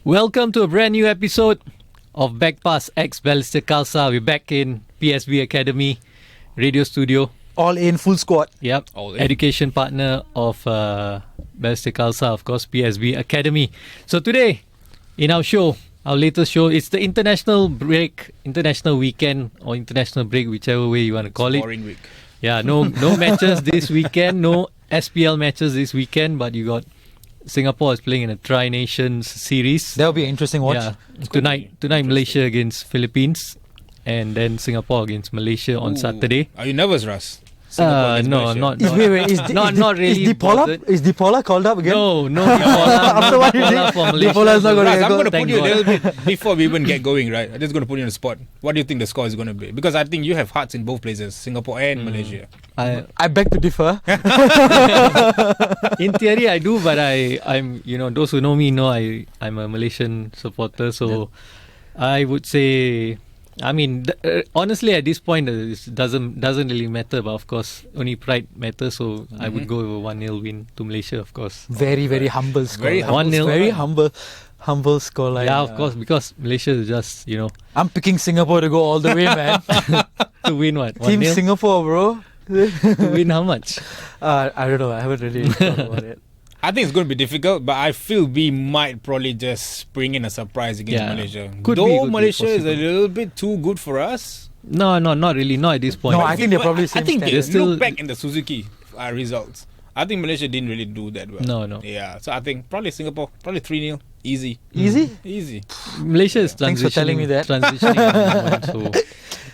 Welcome to a brand new episode of Passt X Ballister Khalsa. We're back in PSB Academy radio studio. All in, full squad. Yep. All in. Education partner of Ballister Khalsa, of course, PSB Academy. So today, in our show, our latest show, it's the international weekend or international break, whichever way you want to call it. Boring week. Yeah, no matches this weekend, no SPL matches this weekend, but you got Singapore is playing in a Tri-Nations series. That'll be an interesting watch. Yeah, tonight Malaysia against Philippines, and then Singapore against Malaysia on Saturday. Are you nervous, Russ? No, Malaysia. not Not really. Is Dipola called up again? No Dipola. After what you did, for Malaysia. Dipola's not going Russ, to I'm go. going to put Thank you a God. little bit before we even get going, right? I'm just going to put you on the spot. What do you think the score is going to be? Because I think you have hearts in both places, Singapore and Malaysia. I beg to differ. In theory, I do, but I'm those who know me know I'm a Malaysian supporter, so I would say. I mean, honestly, at this point, it doesn't really matter. But of course, only pride matters. So I would go with a 1-0 win to Malaysia, of course. Very humble score. Very humble 1-0. Very humble scoreline. Yeah, of course, because Malaysia is just I'm picking Singapore to go all the way, man. to win what? Team 1-0? Singapore, bro. To win how much? I don't know. I haven't really thought about it. I think it's going to be difficult, but I feel we might probably just bring in a surprise against Malaysia. Could Though be Malaysia is a possible. little bit too good for us. No, not really. Not at this point. No, I think they're probably I same think standard. they Still- look back in the Suzuki results. I think Malaysia didn't really do that well. No. Yeah, so I think probably Singapore, probably 3-0. Easy. Easy? Malaysia is transitioning. Thanks for telling me that. Transitioning at the moment, so.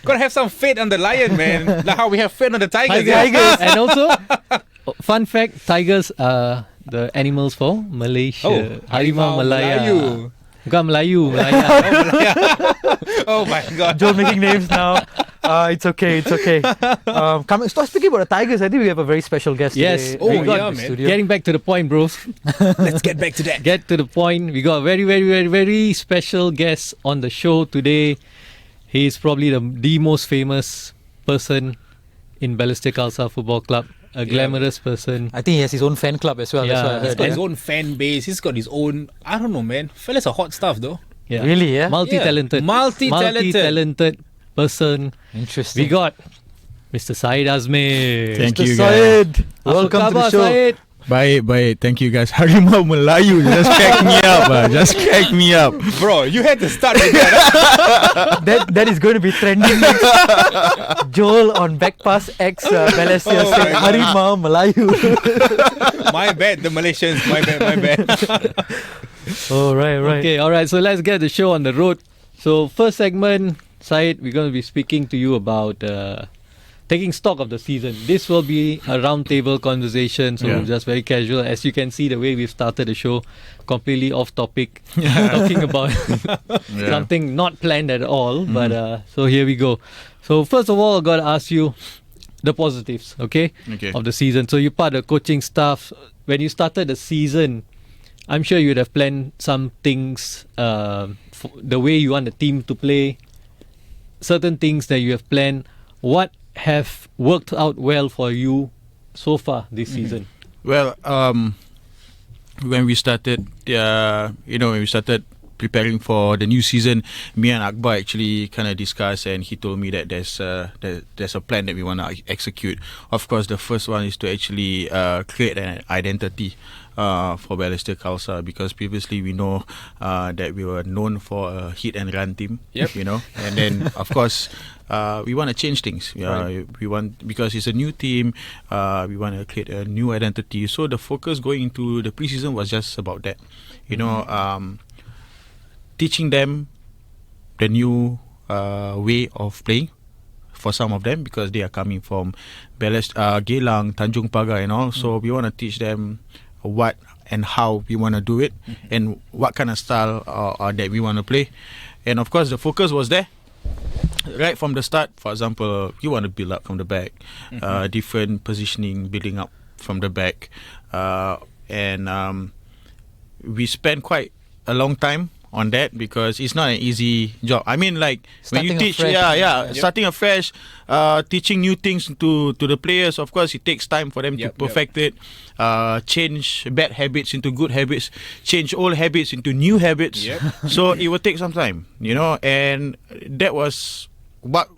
Gotta have some faith on the lion, man. Like how we have faith on the tigers. Tigers. And also, fun fact, tigers are the animals for Malaysia. Oh, Harimau Malaya. Melayu. Bukan Melayu, Malaya. Oh my god. Joe making names now. It's okay. Speaking about the Tigers, I think we have a very special guest Yes. today. Oh, in yeah, the man. studio. Getting back to the point, bros. Let's get back to that. Get to the point. We got a very, very, very, very special guest on the show today. He's probably the most famous person in Ballister Khalsa Football Club. A glamorous person. I think he has his own fan club as well. Yeah. That's what I He's heard. got his own fan base. He's got his own. I don't know, man. Fella's a hot stuff though. Yeah. Really, yeah? Multi-talented. Yeah. Multi-talented. Multi-talented person. Interesting. We got Mr. Said Azmi. Thank Mr. you, guys. Syed, Apa welcome to the khabar, show. Syed? Baik. Thank you, guys. Harimau Melayu just cracked me up. Just cracked me up. Bro, you had to start with that. That is going to be trending next. Joel on Backpass X Ballister Oh said my Harimau Melayu. My bad, the Malaysians. My bad. Oh, right. Okay, alright, so let's get the show on the road. So, first segment, Syed, we're going to be speaking to you about taking stock of the season. This will be a roundtable conversation, so Yeah. just very casual. As you can see, the way we've started the show, completely off topic, talking about something not planned at all. But so here we go. So, first of all, I got to ask you the positives, okay, Okay. of the season. So, you're part of the coaching staff. When you started the season, I'm sure you would have planned some things, the way you want the team to play, certain things that you have planned. What have worked out well for you so far this season? Well, when we started, when we started preparing for the new season, me and Akbar actually kind of discussed, and he told me that there's a plan that we want to execute. Of course, the first one is to actually create an identity for Ballister Khalsa, because previously we know that we were known for a hit and run team. Yep. And then of course we want to change things. We want, because it's a new team, we want to create a new identity. So the focus going into the preseason was just about that. Teaching them the new way of playing for some of them, because they are coming from Geylang, Tanjung Pagar and all. So we want to teach them what and how we want to do it, and what kind of style that we want to play. And of course the focus was there right from the start. For example, you want to build up from the back, different positioning, building up from the back, and we spent quite a long time on that because it's not an easy job. I mean, like when you Starting teach, afresh. starting afresh, teaching new things to the players. Of course, it takes time for them to perfect it. Change bad habits into good habits, change old habits into new habits. So it will take some time, and that was what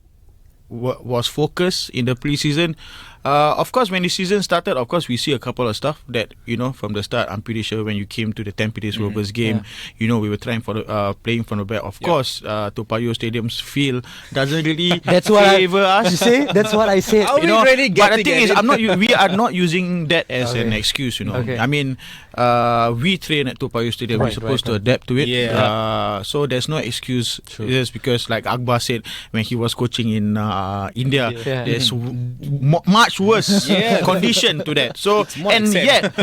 was focused in the pre-season. Of course, when the season started, of course, we see a couple of stuff that, from the start, I'm pretty sure when you came to the Tampines Rovers game, we were trying for the playing from the back. Of course, Toa Payoh Stadium's feel doesn't really favor us. You see, that's what I said. Are we really But the getting thing is, it? we are not using that as an Okay. excuse, Okay. I mean, we train at Toa Payoh Stadium. We're supposed to adapt to it. So there's no excuse. Just because, like Akbar said, when he was coaching in India, there's much worse condition to that. So and yet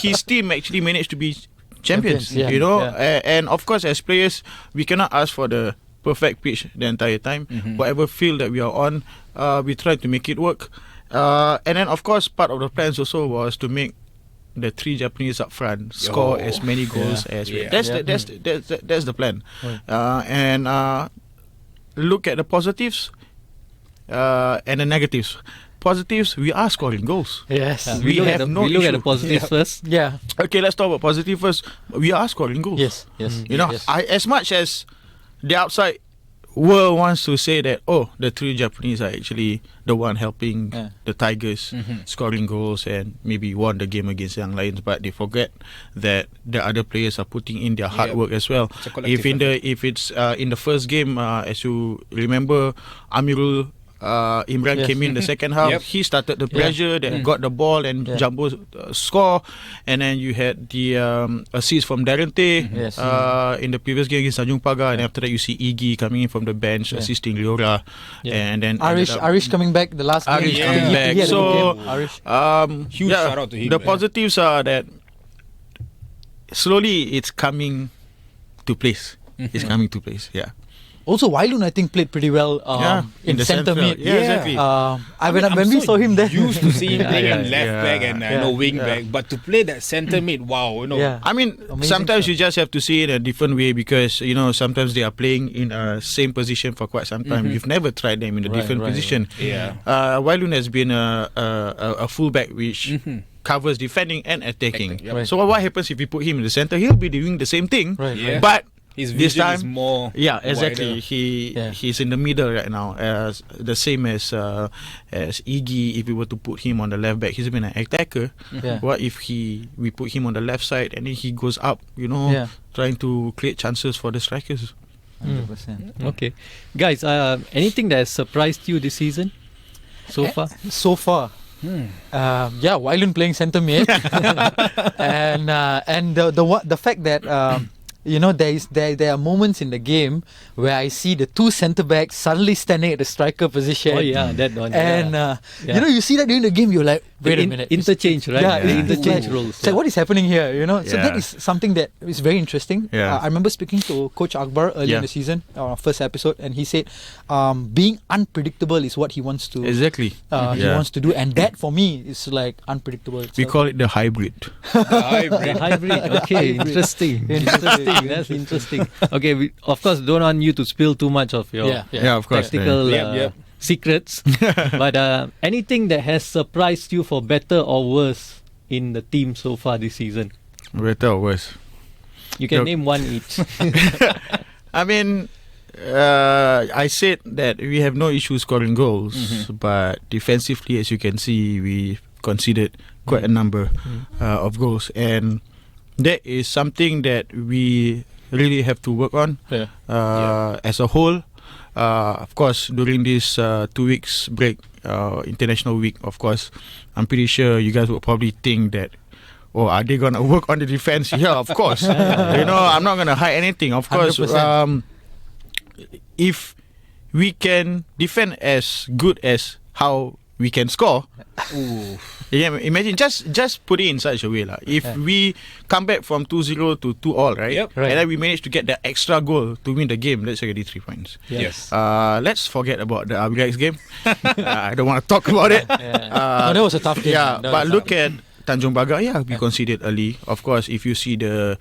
his team actually managed to be champions. And of course, as players, we cannot ask for the perfect pitch the entire time. Whatever field that we are on, we try to make it work. And then of course, part of the plans also was to make the 3 Japanese up front score as many goals as we. That's the plan. And look at the positives and the negatives. Positives, we are scoring goals. Yes. We look at the issue. positives first. Yeah. Okay, let's talk about positive first. We are scoring goals. Yes. Yes. Yes. As much as the outside world wants to say that, the 3 Japanese are actually the one helping the Tigers scoring goals and maybe won the game against Young Lions, but they forget that the other players are putting in their hard work as well. If it's in the first game, as you remember, Amirul Imran came in the second half. He started the pressure, then got the ball and Jumbo score, and then you had the assist from Darente in the previous game against Tanjung Pagar, and after that you see Iggy coming in from the bench assisting Leora, and then Arish coming back the last game. Arish coming back. He had a So good game, Arish. Huge shout out to him. The positives are that slowly it's coming to place. It's coming to place. Also, Wailun, I think, played pretty well in the centre mid. exactly. When we saw him there, used to see him playing in left Yeah. back and wing back, but to play that centre mid, wow, I mean, Amazing sometimes stuff. you just have to see it in a different way because, sometimes they are playing in a same position for quite some time. You've never tried them in a different position. Wailun has been a fullback which covers defending and attacking. So what happens if you put him in the centre? He'll be doing the same thing, but his this vision time is more exactly. wider. He's in the middle right now, as the same as Iggy. If we were to put him on the left back, he's been an attacker. What if we put him on the left side and then he goes up, trying to create chances for the strikers? 100%. Okay, guys. Anything that has surprised you this season so far? So far. Wailun playing centre mid, and the fact that there are moments in the game where I see the 2 centre backs suddenly standing at the striker position. Oh yeah, that one. And you see that during the game, you're like, wait a minute, interchange, right? Yeah, They it's interchange like- roles. It's like, what is happening here? So that is something that is very interesting. I remember speaking to Coach Akbar earlier in the season, our first episode, and he said, being unpredictable is what he wants to. Exactly. He wants to do, and that for me is like unpredictable. We call it the hybrid. The hybrid. Okay, interesting. That's interesting. Okay, we, of course, don't want you to spill too much of your Of course. tactical secrets. But anything that has surprised you for better or worse in the team so far this season? Better or worse? You can Look. name one each. I mean, I said that we have no issue scoring goals, but defensively, as you can see, we conceded quite a number of goals, and that is something that we really have to work on as a whole. Of course, during this 2 weeks break, international week, of course, I'm pretty sure you guys would probably think that, are they gonna work on the defense? Yeah, of course. I'm not gonna hide anything. Of course, 100%. If we can defend as good as how we can score, imagine just put it in such a way if we come back from 2-0 to 2-2, right? And then we manage to get the extra goal to win the game, that's already 3 points. Yes. Let's forget about the Abirex game. I don't want to talk about it. that was a tough game. But look at Tanjung Pagar, we conceded early. Of course, if you see the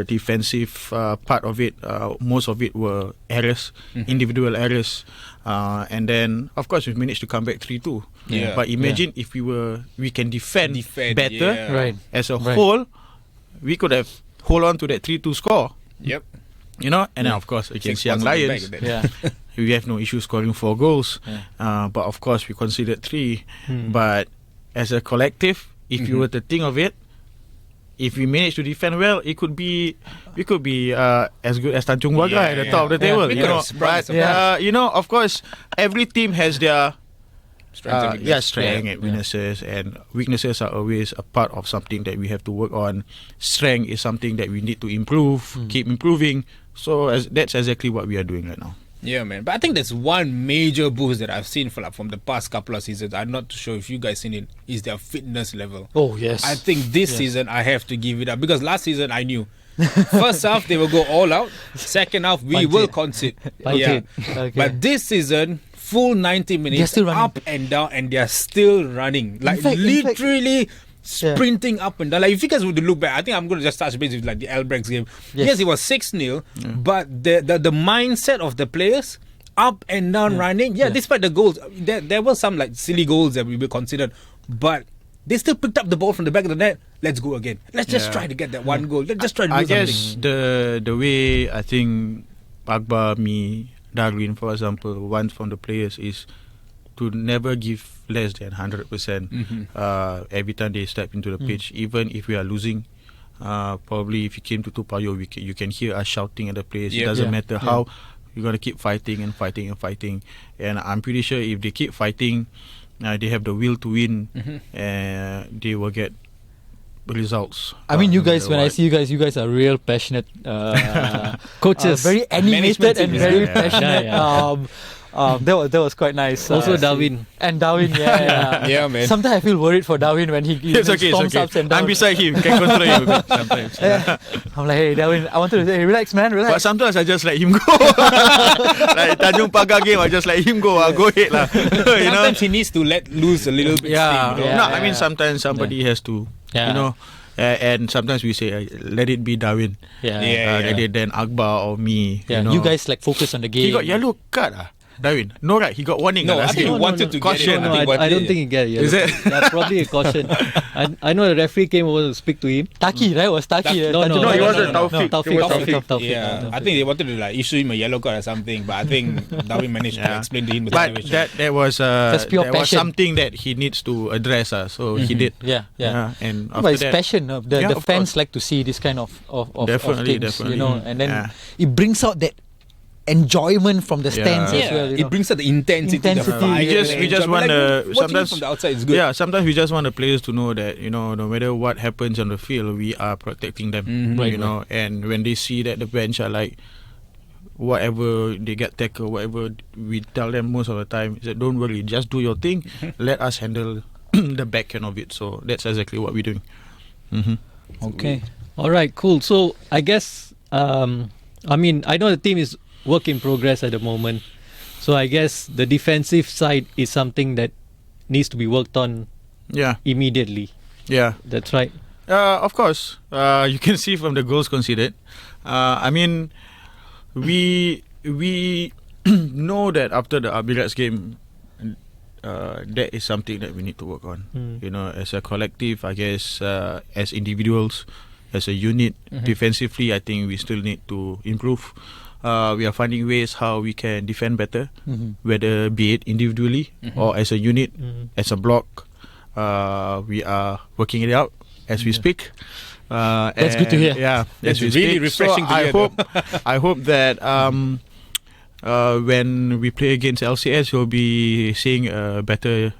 defensive part of it, most of it were errors, individual errors, and then of course we managed to come back 3-2. Yeah. But imagine if we can defend better Right. as a whole, we could have hold on to that 3-2 score. Yep. You know, and then of course against Young Lions, we have no issue scoring 4 goals. But of course we conceded 3. But as a collective, if you were to think of it, if we manage to defend well, we could be as good as Tanjung Pagar at the top of the table. You know, but you know, of course, every team has their strength and weaknesses, and weaknesses are always a part of something that we have to work on. Strength is something that we need to improve, keep improving. So that's exactly what we are doing right now. Yeah, man. But I think there's one major boost that I've seen from the past couple of seasons. I'm not too sure if you guys seen it. Is their fitness level. Oh yes. I think this season I have to give it up, because last season I knew. First half they will go all out. Second half we will concede. Okay. But this season, full 90 minutes, still running. up and down, and they're still running. Like In fact, literally sprinting up and down. Like if you guys would look back, I think I'm going to just touch base with like the Albrechts game. Yes, it was 6-0, but the mindset of the players, up and down running. Despite the goals, there were some like silly goals that we were considered, but they still picked up the ball from the back of the net. Let's go again. Let's just try to get that one goal. Let's just try to do something. I guess the way I think Akbar, me, Darwin, for example, wants from the players is to never give less than 100% every time they step into the pitch, even if we are losing. Probably if you came to Tupayo, you can hear us shouting at the players. It doesn't matter how, you're going to keep fighting and fighting and fighting. And I'm pretty sure if they keep fighting, they have the will to win, they will get results. I mean, you guys, when I see you guys are real passionate coaches, very animated and very Yeah. passionate. Yeah. That was quite nice. Also Darwin. And Darwin, Yeah, man. Sometimes I feel worried for Darwin when he It's okay, storms it's ups okay. and downs. I'm beside him, can control him a bit sometimes. I'm like, hey Darwin, I wanted to say, hey, relax man, But relax. sometimes I just let him go. Like Tanjung Pagar game, I just let him go. Go ahead lah. You know. Sometimes he needs to let loose a little bit. steam, you know? No, I mean sometimes somebody has to, you know. And sometimes we say, let it be Darwin. Let it then Akbar or me. Yeah, You know. you guys like focus on the game. He got yellow card. Darwin. No, right? He got warning. No, I last think he game. wanted to Caution. get it. I don't think he get it. Is it? Yeah, probably a caution. I know the referee came over to speak to him. Taki, right? Was Taki? No, he wasn't Taufik. Taufik. Yeah, I think they wanted to like issue him a yellow card or something, but I think Darwin managed to explain to him the But situation. that was That's pure that was passion. something that he needs to address. So he did. And But after it's that, passion. The of fans course. like to see this kind of Definitely, things, definitely. you know, and then Yeah. it brings out that enjoyment from the stands as well. You know? It brings out the intensity. The Intensity. fire, We just the want enjoyment. the Watching it sometimes from the outside is good. Yeah, sometimes we just want the players to know that, you know, no matter what happens on the field, we are protecting them. Right, You know, and when they see that the bench are like, whatever they get tackled, whatever we tell them most of the time is that don't worry, just do your thing. Let us handle the back end of it. So that's exactly what we're doing. Okay. All right. Cool. So I guess I mean I know the team is work in progress at the moment. So I guess the defensive side is something that needs to be worked on immediately. Yeah. That's right. Of course. You can see from the goals conceded. I mean, we know that after the Abirats game, that is something that we need to work on. You know, as a collective, I guess, as individuals, as a unit, defensively, I think we still need to improve. We are finding ways how we can defend better, whether be it individually or as a unit, as a block. We are working it out as we speak. That's good to hear. Yeah, That's as we really speak. refreshing So to hear, I hope that when we play against LCS, we'll be seeing a better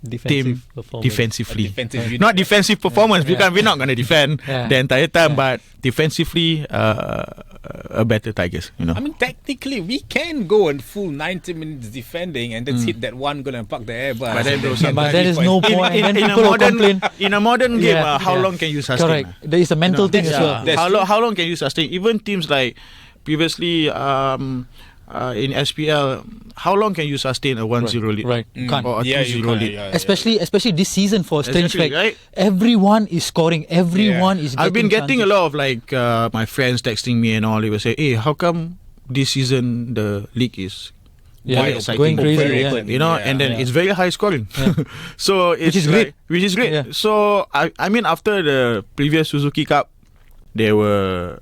team performance. defensively. Defensive unit. Not defensive performance because we're not going to defend the entire time, but defensively, a better Tigers. You know. I mean, technically, we can go and full 90 minutes defending and then hit that one goal and park the air. But then those But there is no point. And then in a people will modern complain. in a modern game, how long can you sustain? Correct. There is a mental thing as well. That's How long can you sustain? Even teams like previously, in SPL, how long can you sustain a 1-0 lead? Right. Can't. Or a 2-0 lead? Especially this season for a strange Exactly, fact. right? Everyone is scoring. Everyone is getting I've been getting a chances. lot of like my friends texting me and all. They will say, "Hey, how come this season the league is quite exciting, going crazy, very yeah. open. you know?" And then it's very high scoring. So it's is great. Which is great. Yeah. So I mean, after the previous Suzuki Cup, there were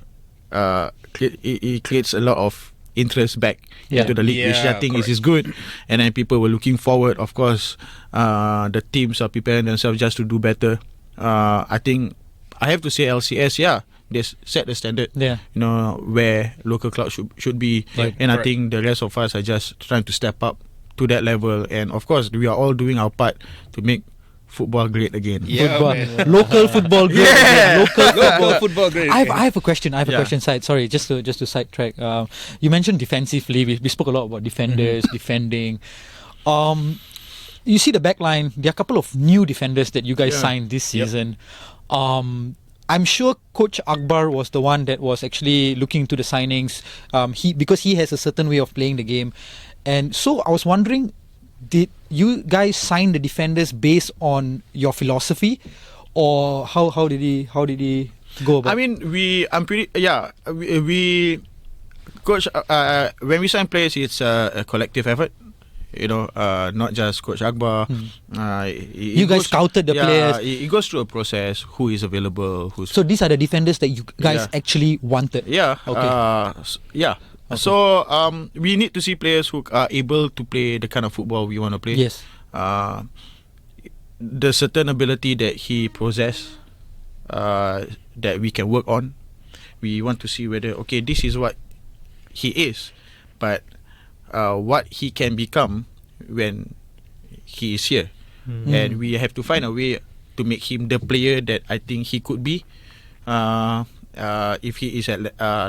it creates a lot of interest back into the league, which I think is good. And then people were looking forward. Of course, the teams are preparing themselves just to do better. I think I have to say LCS, they set the standard, you know, where local clubs should be. Right. And I think the rest of us are just trying to step up to that level. And of course, we are all doing our part to make football great again. Football. Local football great. Yeah. Local football great. I have a question. Yeah. Side. Sorry, just to sidetrack. You mentioned defensively. We spoke a lot about defenders, defending. You see the back line. There are a couple of new defenders that you guys signed this season. I'm sure Coach Akbar was the one that was actually looking into the signings. Because he has a certain way of playing the game, and so I was wondering, did you guys sign the defenders based on your philosophy, or how did he go about? I mean, we coach. When we sign players, it's a collective effort. You know, not just Coach Akbar. You guys scouted the players. It goes through a process. Who is available? So these are the defenders that you guys actually wanted. Yeah. Okay. Okay. So we need to see players who are able to play the kind of football we want to play. Yes. The certain ability that he possesses, that we can work on. We want to see whether this is what he is, but what he can become when he is here, and we have to find a way to make him the player that I think he could be. If he is at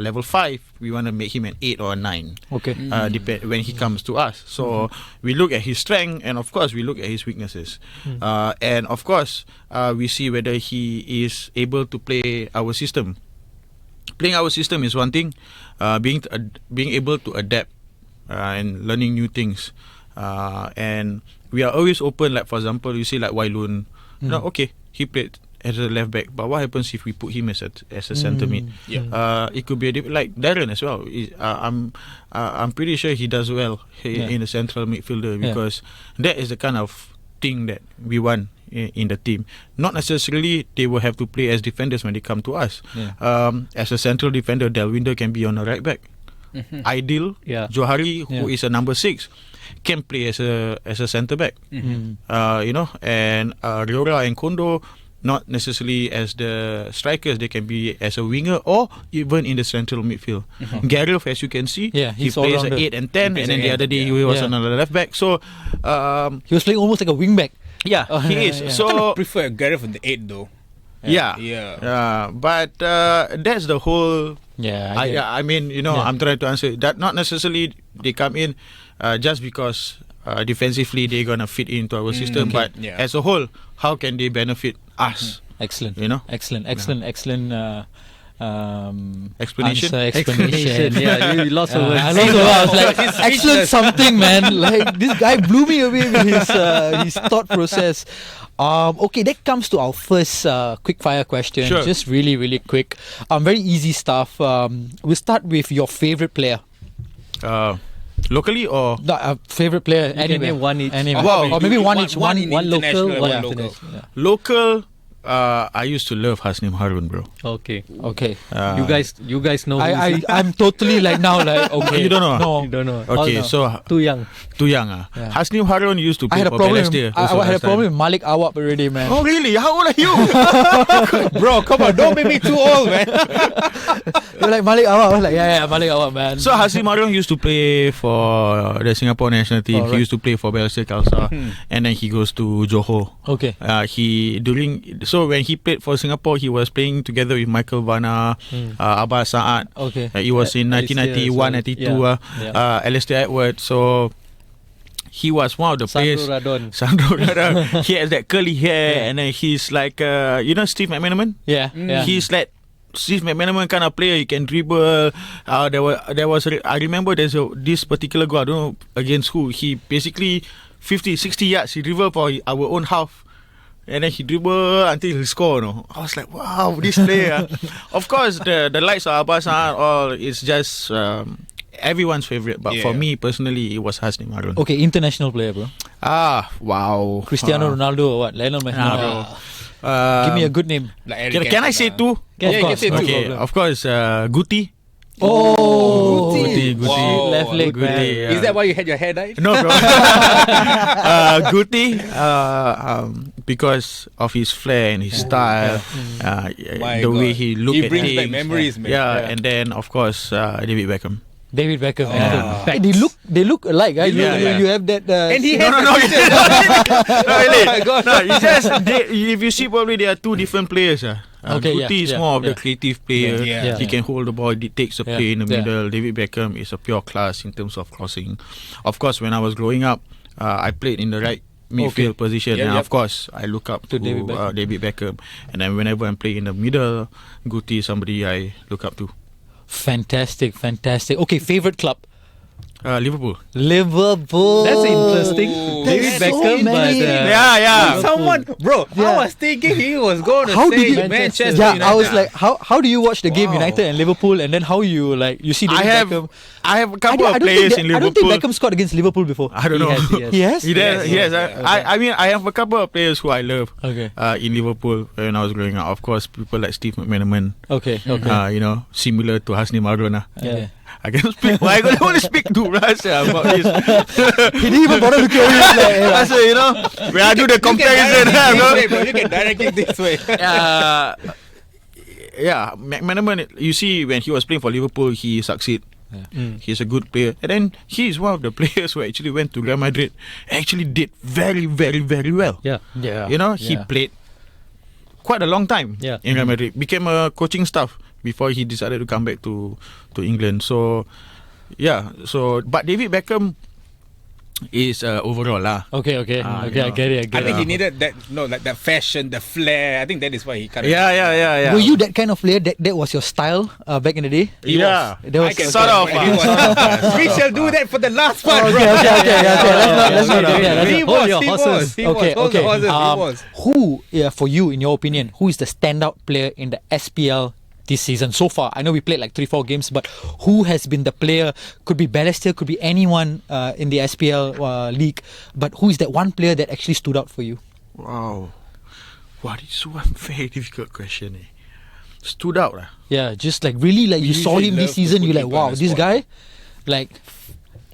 level 5, we want to make him an 8 or a 9. Okay. Depend when he comes to us. So we look at his strength, and of course we look at his weaknesses, and of course we see whether he is able to play our system. Playing our system is one thing. Being able to adapt and learning new things, and we are always open. Like for example, you see like Wailun. He played as a left back, but what happens if we put him as a centre mid? It could be like Darren as well. I'm pretty sure he does well in the central midfielder, because that is the kind of thing that we want in the team. Not necessarily they will have to play as defenders when they come to us. As a central defender, Delwinder can be on the right back. Ideal Johari, who is a number 6, can play as a centre back. You know, and Riora and Kondo, not necessarily as the strikers, they can be as a winger or even in the central midfield. Gareth, as you can see, he plays at 8 and 10, and then the other day he was on the left back. So he was playing almost like a wing back. Yeah, he is. I So prefer Gareth on the 8 though. But that's the whole. I mean, you know, I'm trying to answer that. Not necessarily they come in just because defensively they're gonna fit into our system, but as a whole, how can they benefit us? Excellent. You know, excellent. Explanation. Explanation. You lost over. I was like, excellent something, man. Like this guy blew me away with his thought process. Okay, that comes to our first quick fire question. Sure. Just really quick. Very easy stuff. We'll start with your favorite player. Locally or favorite player You can anywhere. name one each. Anywhere. Wow. Or maybe one each. One local, one local. international. local? I used to love Hasnim Harun, bro. Okay. Okay. You guys know. I'm totally like now like okay. You don't know? No. You don't know. Okay, no. so Too young. too young. Yeah. Hasnim Harun used to I play had a for problem. Balestier. I had a problem with Malik Awab already, man. Oh really? How old are you? Bro, come on, don't make me too old, man. You're like Malik Awab. I was like, yeah, Malik Awab, man. So Hasnim Harun used to play for the Singapore national team. He used to play for Balestier Khalsa, and then he goes to Johor. Okay. So when he played for Singapore, he was playing together with Michael Vanna, Abbas Saad. Okay. It was in Alistair 1991, as well. 92. Alistair Edwards. So he was one of the players. Sandro Radon. He has that curly hair, and then he's like, you know, Steve McManaman. Yeah. He's like Steve McManaman kind of player. He can dribble. I remember this particular goal. I don't know against who. He basically 50, 60 yards. He dribbled for our own half. And then he dribble until he score. No? I was like, wow, this player. Of course, the likes of Abbas all. It's just everyone's favorite. But for me personally, it was Hasni Marun. Okay, international player, bro. Wow. Cristiano Ronaldo or what? Lionel Messi. Give me a good name. Like Can I say two? Of course, say no two. problem. Of course, Guti. Guti. Guti. Left leg, man. Is that why you had your hair dyed? No, bro. Guti, because of his flair and his style, the way he looked at brings things. back memories, man. Yeah, and then of course David Beckham. David Beckham. Yeah. They look alike. Right? Yeah. You have that. And he No, has no, really. my God. No, it's just if you see, probably there are two different players. Okay, Guti is more of the creative player. Yeah. He can hold the ball, he takes the play in the Yeah. middle. David Beckham is a pure class in terms of crossing. Of course, when I was growing up, I played in the right midfield position, and of course, I look up to David Beckham. And then whenever I'm playing in the middle, Guti is somebody I look up to. Fantastic. Okay, favorite club. Liverpool. Liverpool. That's interesting. David That's so Beckham, but many. Yeah. Someone, bro, I was thinking he was going to How say did you- Manchester Yeah, United. I was like, how do you watch the game, Wow. United and Liverpool, and then how you see David Beckham? I have a couple of players in I don't Liverpool. think Beckham scored against Liverpool before. I don't know. He has? He does. Yes. I mean, I have a couple of players who I love. Okay. In Liverpool when I was growing up. Of course, people like Steve McManaman. Okay. Similar to Hasni Maruna. Yeah. I can speak. I don't want to speak to Ras about this. He didn't even bother to carry it. I say, when I do the comparison, You can direct it this way. McManaman. You see, when he was playing for Liverpool, he succeed. He's a good player, and then he is one of the players who actually went to Real Madrid. Actually, did very, very, very well. yeah. He played quite a long time in Real Madrid. Became a coaching staff before he decided to come back to England. So but David Beckham is overall lah. Okay. I get it. I think he needed that fashion, the flair. I think that is why he kind of. Yeah. Were you that kind of player? That was your style back in the day? Yeah. That was, I can sort of. We shall do that for the last part, bro. Okay. Let's not do that. He Hold was. your He horses. was. Okay. Hold the horses, he was. Who, for you, in your opinion, who is the standout player in the SPL this season so far? I know we played like 3-4 games, but who has been the player? Could be Balestier, could be anyone in the SPL league, but who is that one player that actually stood out for you? Wow. It's a very difficult question. Stood out lah. Yeah, just like really, like you saw usually him love this to season, put you're like, people on wow, the this spot. guy, like,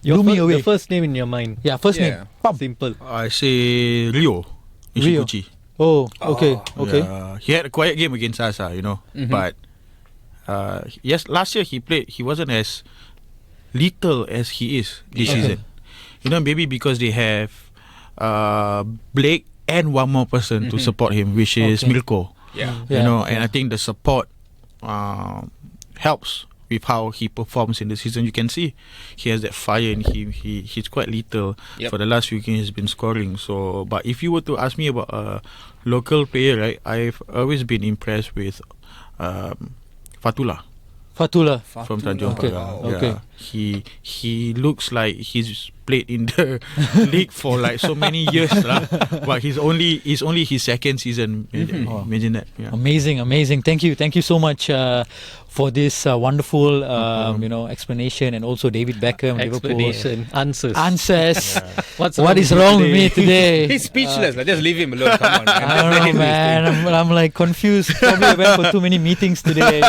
Your blew me away. the first name in your mind. Yeah, first Yeah. name. Pam. Simple. I say Rio Ishiguchi. Oh, okay. He had a quiet game against us, but yes, last year he played. He wasn't as lethal as he is this season. Maybe because they have Blake and one more person to support him, which is Milko. Yeah. And I think the support helps with how he performs in the season. You can see he has that fire, and he's quite lethal. Yep. For the last few games he's been scoring. So, but if you were to ask me about a local player, right, I've always been impressed with Fatullah Fatullah. from Tanjung Okay. Pagar. Okay. He looks like he's played in the league for like so many years lah. But it's only his second season. Imagine that. Yeah. Amazing. Thank you so much for this wonderful explanation, and also David Beckham, Explanation. Answers. Liverpool. Answers. What What is wrong with me today? He's speechless. Just leave him alone. Come on, man. I don't know, man. I'm like confused. Probably I went for too many meetings today.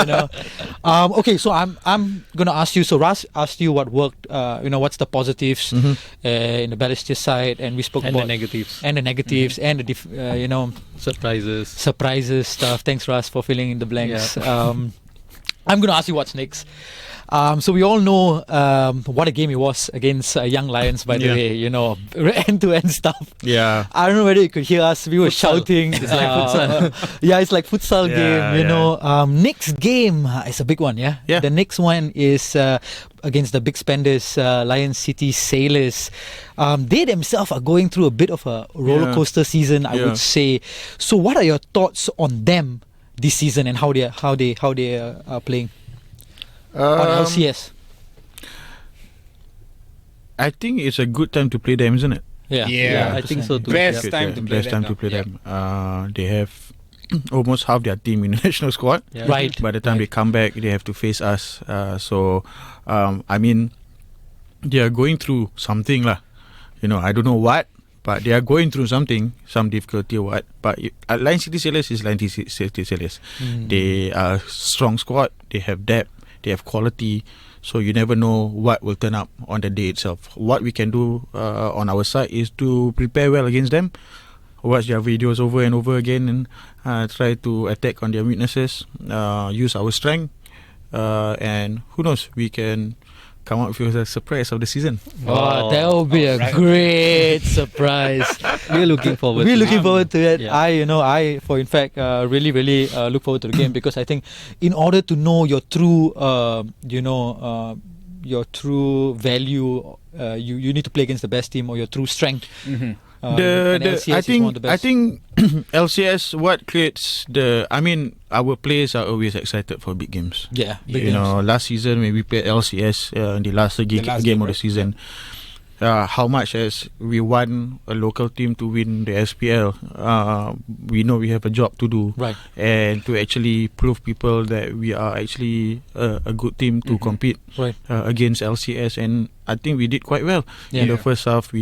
Okay, so I'm gonna ask you. So Ras asked you what worked. What's the positives in the Balestier side, and we spoke And the about negatives. and the negatives and the Surprises. stuff. Thanks, Ras, for filling in the blanks. I'm going to ask you what's next. So we all know what a game it was against Young Lions, by the way, end-to-end stuff. Yeah. I don't know whether you could hear us. We were Futsal. shouting. It's like futsal. Yeah, it's like futsal game, Next game is a big one, yeah? Yeah. The next one is against the big spenders, Lion City Sailors. They themselves are going through a bit of a roller coaster season, I would say. So what are your thoughts on them this season and how they are playing on LCS? I think it's a good time to play them, isn't it? Yeah, I think so too. Best Yeah. time to play Best them time to now. play Yeah. them. They have almost half their team in the national squad. Yeah. Right. By the time they come back, they have to face us. I mean, they are going through something lah. I don't know what, but they are going through something, some difficulty or what. But Lion City Sailors is Lion City Sailors. They are strong squad. They have depth. They have quality. So you never know what will turn up on the day itself. What we can do on our side is to prepare well against them, watch their videos over and over again, and try to attack on their weaknesses, use our strength, and who knows, we can come up with a surprise of the season. Oh, that will be a great surprise. We're looking forward. We're to looking it. forward to it. Yeah. I really look forward to the game, because I think in order to know your true, your true value, you need to play against the best team, or your true strength. And LCS I is one of the best. think LCS, what creates our players are always excited for big games. Yeah, big You games. know, last season when we played LCS, in the last game last of game, the right? season, how much as we want a local team to win the SPL, we know we have a job to do, Right. and to actually prove people that we are actually a good team to compete Right. against LCS, and I think we did quite well. Yeah. In the first half,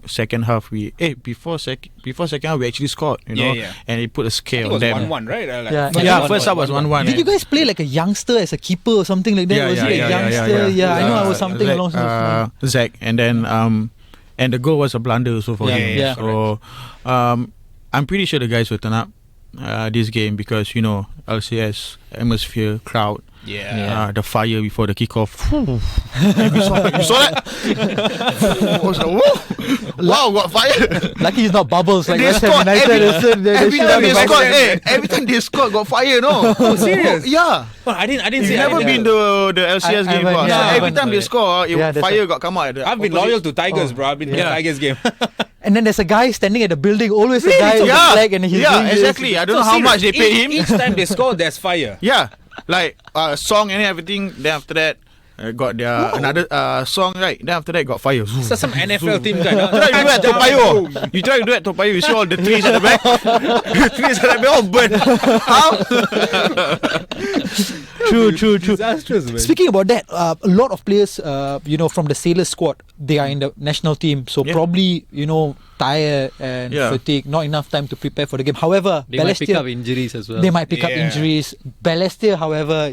second half before second half we actually scored, Yeah. and it put a I scare think it on was them. 1-1, right? Yeah, First half was 1-1. Did you guys play like a youngster as a keeper or something like that? Was it a youngster? Yeah, I know I was something Zach, along those lines. Zach, and then and the goal was a blunder also for Yeah, him. yeah. So I'm pretty sure the guys will turn up this game, because LCS atmosphere, crowd, Yeah. the fire before the kickoff. You saw that? I was like, whoa! Wow, got fire! Lucky it's not bubbles like They West Ham scored United. every should time have they been scored. bubbles. Every time they scored, got fire. No, serious? Yeah. Oh, I didn't You've see. never been to the LCS I game, haven't, before. yeah, So I every haven't. time they score, Yeah, that's fire right. got come out. At the I've been opposite. loyal to Tigers, Oh, bro. I've been to yeah. the Tigers game. And then there's a guy standing at the building, always a guy with a flag, and he's doing this. exactly. I don't know how much they pay him. Each time they score, there's fire. Yeah, like song and everything. Then after that, got their another song, right? Then after that, got fire. So some NFL team guy. Try to do at Toa Payoh. You try to do at Toa Payoh. You see all the trees at the back. Trees at the back all burnt. How? True. Disastrous, man. Speaking about that, a lot of players, from the Sailor squad, they are in the national team, so Yeah. probably, tired and Yeah. fatigued, not enough time to prepare for the game. However, They might pick Balestier, up injuries as well. they might pick up Yeah. injuries. Balestier, however,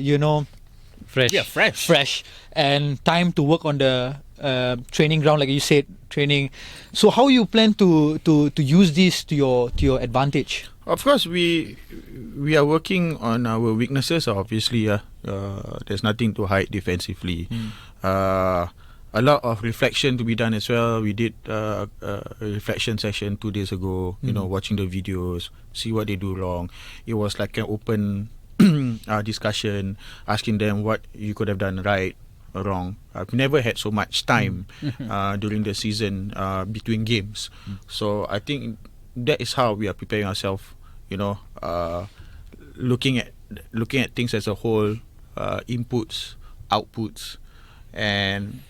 fresh. Yeah, fresh. fresh and time to work on the training ground, like you said, training. So how you plan to use this to your advantage? Of course, we are working on our weaknesses. Obviously, there's nothing to hide defensively. A lot of reflection to be done as well. We did a reflection session 2 days ago. Watching the videos, see what they do wrong. It was like an open discussion, asking them what you could have done right or wrong. I've never had so much time during the season between games. So I think that is how we are preparing ourselves. Looking at things as a whole, inputs, outputs, and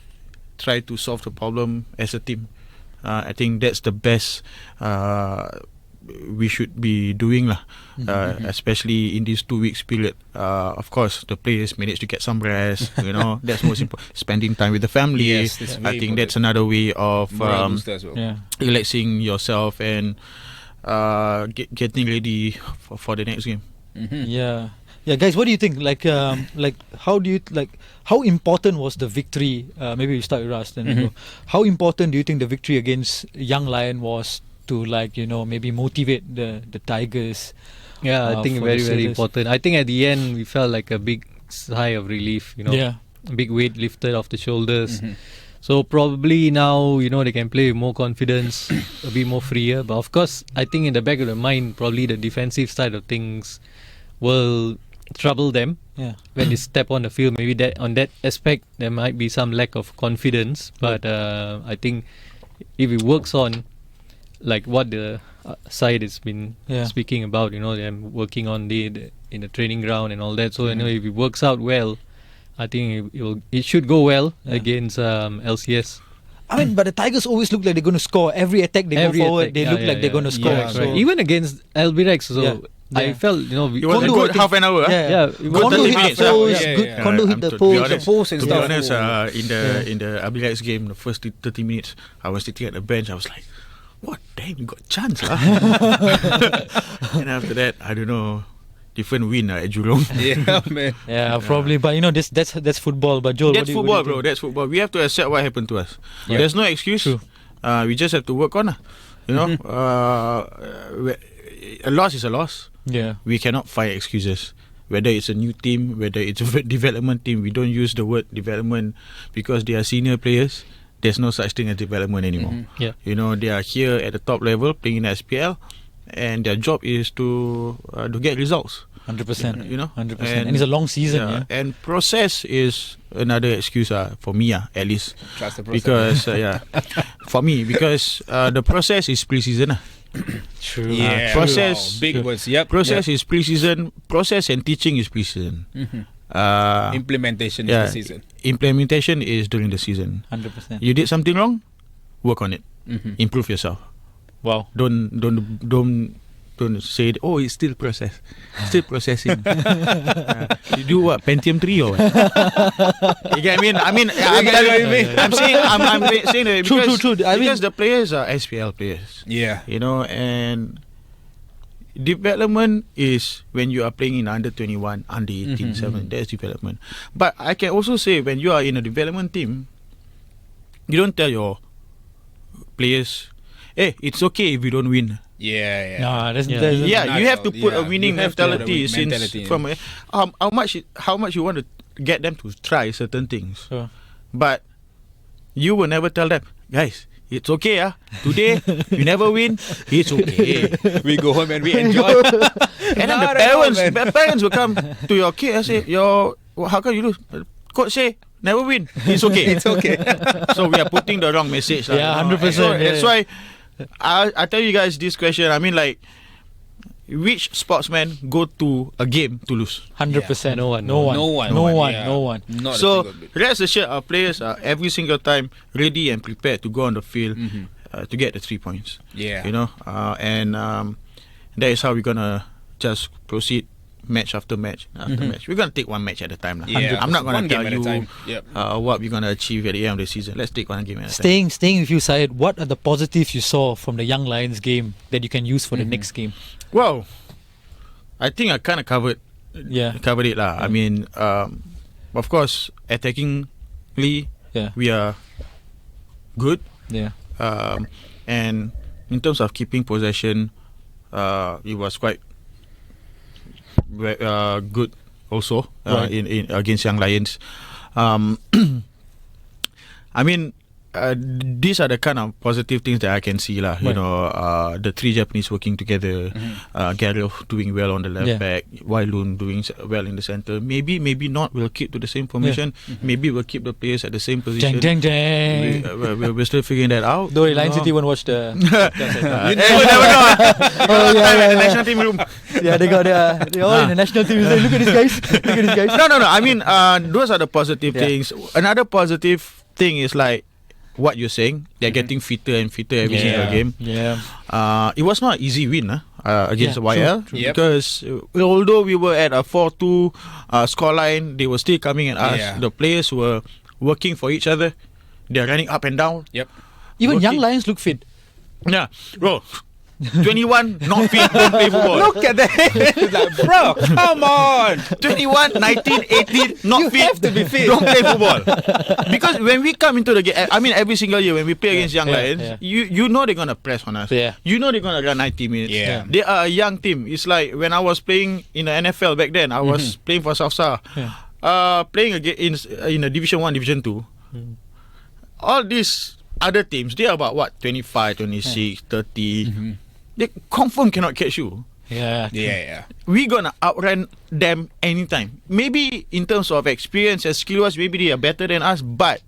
try to solve the problem as a team. I think that's the best we should be doing lah. Especially in this 2 weeks period. Of course, the players manage to get some rest. That's most important. Spending time with the family. Yes, that's very I think important. that's another way of Morale booster as well. relaxing yourself and getting ready for the next game. Yeah, guys, what do you think? How important was the victory? Maybe we start with Ras, then we go. How important do you think the victory against Young Lion was to maybe motivate the Tigers? Yeah, I think for the very, very Sailors? important. I think at the end we felt like a big sigh of relief. Yeah. A big weight lifted off the shoulders. So probably now they can play with more confidence, a bit more freer. But of course, I think in the back of the mind, probably the defensive side of things will trouble them Yeah. when they step on the field. Maybe that on that aspect there might be some lack of confidence. But I think if it works on like what the side has been speaking about. Them working on in the training ground and all that. So if it works out well, I think it should go well against LCS. I mean, but the Tigers always look like they're going to score. Every attack they go forward, they look like they're going to score. Yeah, so. right. Even against Albirex, I felt it was a good half an hour. Kondo hit the post. Kondo hit the post. To be honest, in the Albirex game, the first 30 minutes, I was sitting at the bench. I was like, "What? Damn, you got a chance, lah." And after that, I don't know. Different win at Jurong. Yeah, man. Yeah, probably. But that's football. But Joel, that's football, bro. That's football. We have to accept what happened to us. There's no excuse. True. We just have to work on. A loss is a loss. Yeah. We cannot find excuses. Whether it's a new team, whether it's a development team, we don't use the word development because they are senior players. There's no such thing as development anymore. Yeah. They are here at the top level playing in SPL, and their job is to get results. 100%. 100%. And And it's a long season. And process is another excuse for me, at least. Trust the process. Because for me, because the process is pre-season. True. Yeah. Process. Wow, big words. Yep. Process is pre-season. Process and teaching is pre-season. Implementation is the season. Implementation is during the season. 100%. You did something wrong, work on it. Improve yourself. Wow. Don't say it's still still processing. You do what, Pentium 3 or what? You get what I mean? I'm saying that because, true. because the players are SPL players. Yeah. And development is when you are playing in under 21, under 18, 7. That's development. But I can also say when you are in a development team, you don't tell your players, hey, it's okay if you don't win. Yeah. No, You have to put a winning You have to have a mentality since mentality, from how much you want to get them to try certain things. Sure. But you will never tell them, guys, it's okay. Today you never win, it's okay. We go home and we enjoy. And then the parents will come to your kid and say, how come you lose? Coach say never win, it's okay. It's okay. So we are putting the wrong message. 100%. So that's why I tell you guys this question. I mean, like, which sportsman go to a game to lose? 100%. No one. No one. Not So a single bit. rest assured, our players are every single time ready and prepared to go on the field to get the 3 points. Yeah. That is how we're gonna just proceed match after match after match. We're gonna take one match at a time. Yeah. I'm not gonna One tell game at a you time. Yep. what we're gonna achieve at the end of the season. Let's take one game at a time. Staying with you, Syed, what are the positives you saw from the Young Lions game that you can use for the next game? Well, I think I kind of covered it lah. I mean, of course, attackingly, we are good. Yeah. And in terms of keeping possession, it was quite good also in against Young Lions. I mean, these are the kind of positive things that I can see lah. The three Japanese working together, Gareth doing well on the left back, Wailun doing well in the centre. Maybe not. We'll keep to the same formation. Maybe we'll keep the players at the same position. Jang. We're still figuring that out. Though Lion City won't watch the. You never know. In the national team room. Yeah, they're all in the national team. Look at these guys. No. I mean, those are the positive things. Another positive thing is like what you're saying. They're getting fitter and fitter every single game. Yeah. It was not an easy win against YL true. Yep. because although we were at a 4-2 scoreline, they were still coming at us. Yeah. The players were working for each other. They're running up and down. Yep. Even Young Working. Lions look fit. Yeah, bro. 21, not fit, don't play football. Look at that. It's like, bro, come on. 21, 19, 18, not You fit. have to be fit. Don't play football. Because when we come into the game, I mean, every single year when we play against Young Lions, you know they're going to press on us. Yeah. You know they're going to run 90 minutes. Yeah. They are a young team. It's like when I was playing in the NFL back then, I was playing for Southside. Playing again in a Division 1, Division 2. All these other teams, they are about what? 25, 26, 30. They confirm cannot catch you. Yeah. We're gonna outrun them anytime. Maybe in terms of experience and skill-wise, maybe they are better than us, but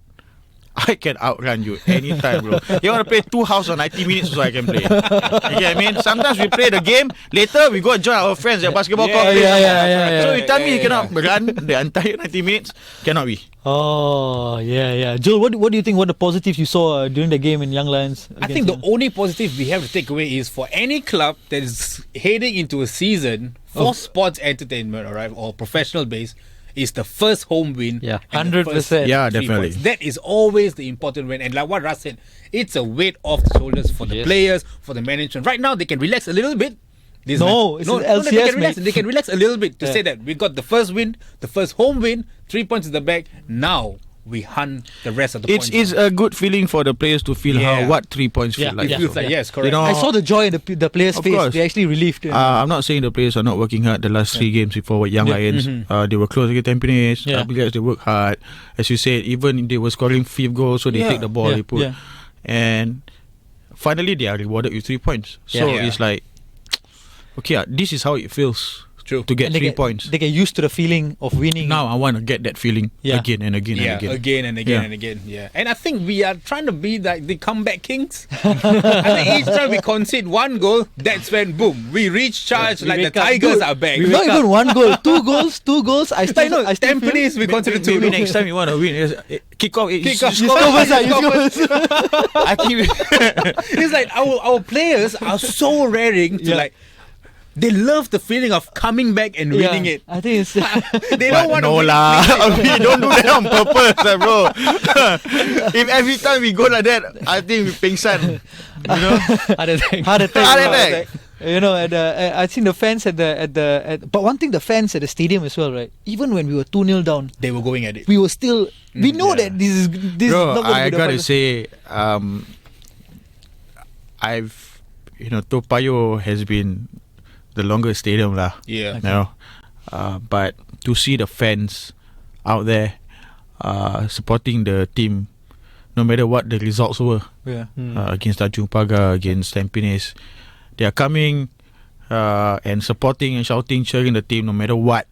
I can outrun you anytime, bro. You want to play 2 house on 90 minutes so I can play. You get what I mean? Sometimes we play the game, later we go join our friends at basketball court. So you tell me you cannot run the entire 90 minutes, cannot be. Oh, yeah. Joel, what do you think? What the positives you saw during the game in Young Lions? I think the only positive we have to take away is for any club that is heading into a season for sports entertainment, alright, or professional base, is the first home win. Yeah. and the 100%. first Yeah, 3 definitely. points. That is always the important win. And like what Ras said, it's a weight off the shoulders for the players, for the management. Right now, they can relax a little bit. It's an LCS, they can relax. mate. They can relax a little bit to say that we got the first win, the first home win, 3 points in the bag. Now we hunt the rest of the points. It's a good feeling for the players to feel what 3 points feel like. It feels like, yes, correct. You know, I saw the joy in the players' Of face. course. They actually relieved. I'm not saying the players are not working hard the last 3 games before Young Lions. They were close against Tampines. Yeah. They work hard. As you said, even they were scoring 5th goal, so they take the ball, they put. And finally, they are rewarded with 3 points. So it's like, okay, this is how it feels True. to get And they 3 points. They get used to the feeling of winning. Now I want to get that feeling again and again and again. Again and again Yeah. and again. Yeah. And I think we are trying to be like the comeback kings. I think each time we concede 1 goal, that's when boom, we reach charge like the Tigers are back. Not even 1 goal, 2 goals, 2 goals. I still feel Tampines, we consider 2 Maybe goals. next time you want to win, kick off. Kick off. You score first, you score first. I think It's like our players are so raring to like. They love the feeling of coming back and winning it. I think it's They don't want to no win. lah. We don't do that on purpose, bro. If every time we go like that, I think we pengsan. You know, heart attack. You know, I think the fans but one thing, the fans at the stadium as well, right? Even when we were 2-0 down, They were going at it. we were still. We know that this is bro. not going to I be the gotta final. say, Toa Payoh has been the longest stadium lah. Yeah. You know, but to see the fans out there supporting the team, no matter what the results were, against Tanjung Pagar, against Tampines, they are coming and supporting and shouting, cheering the team no matter what.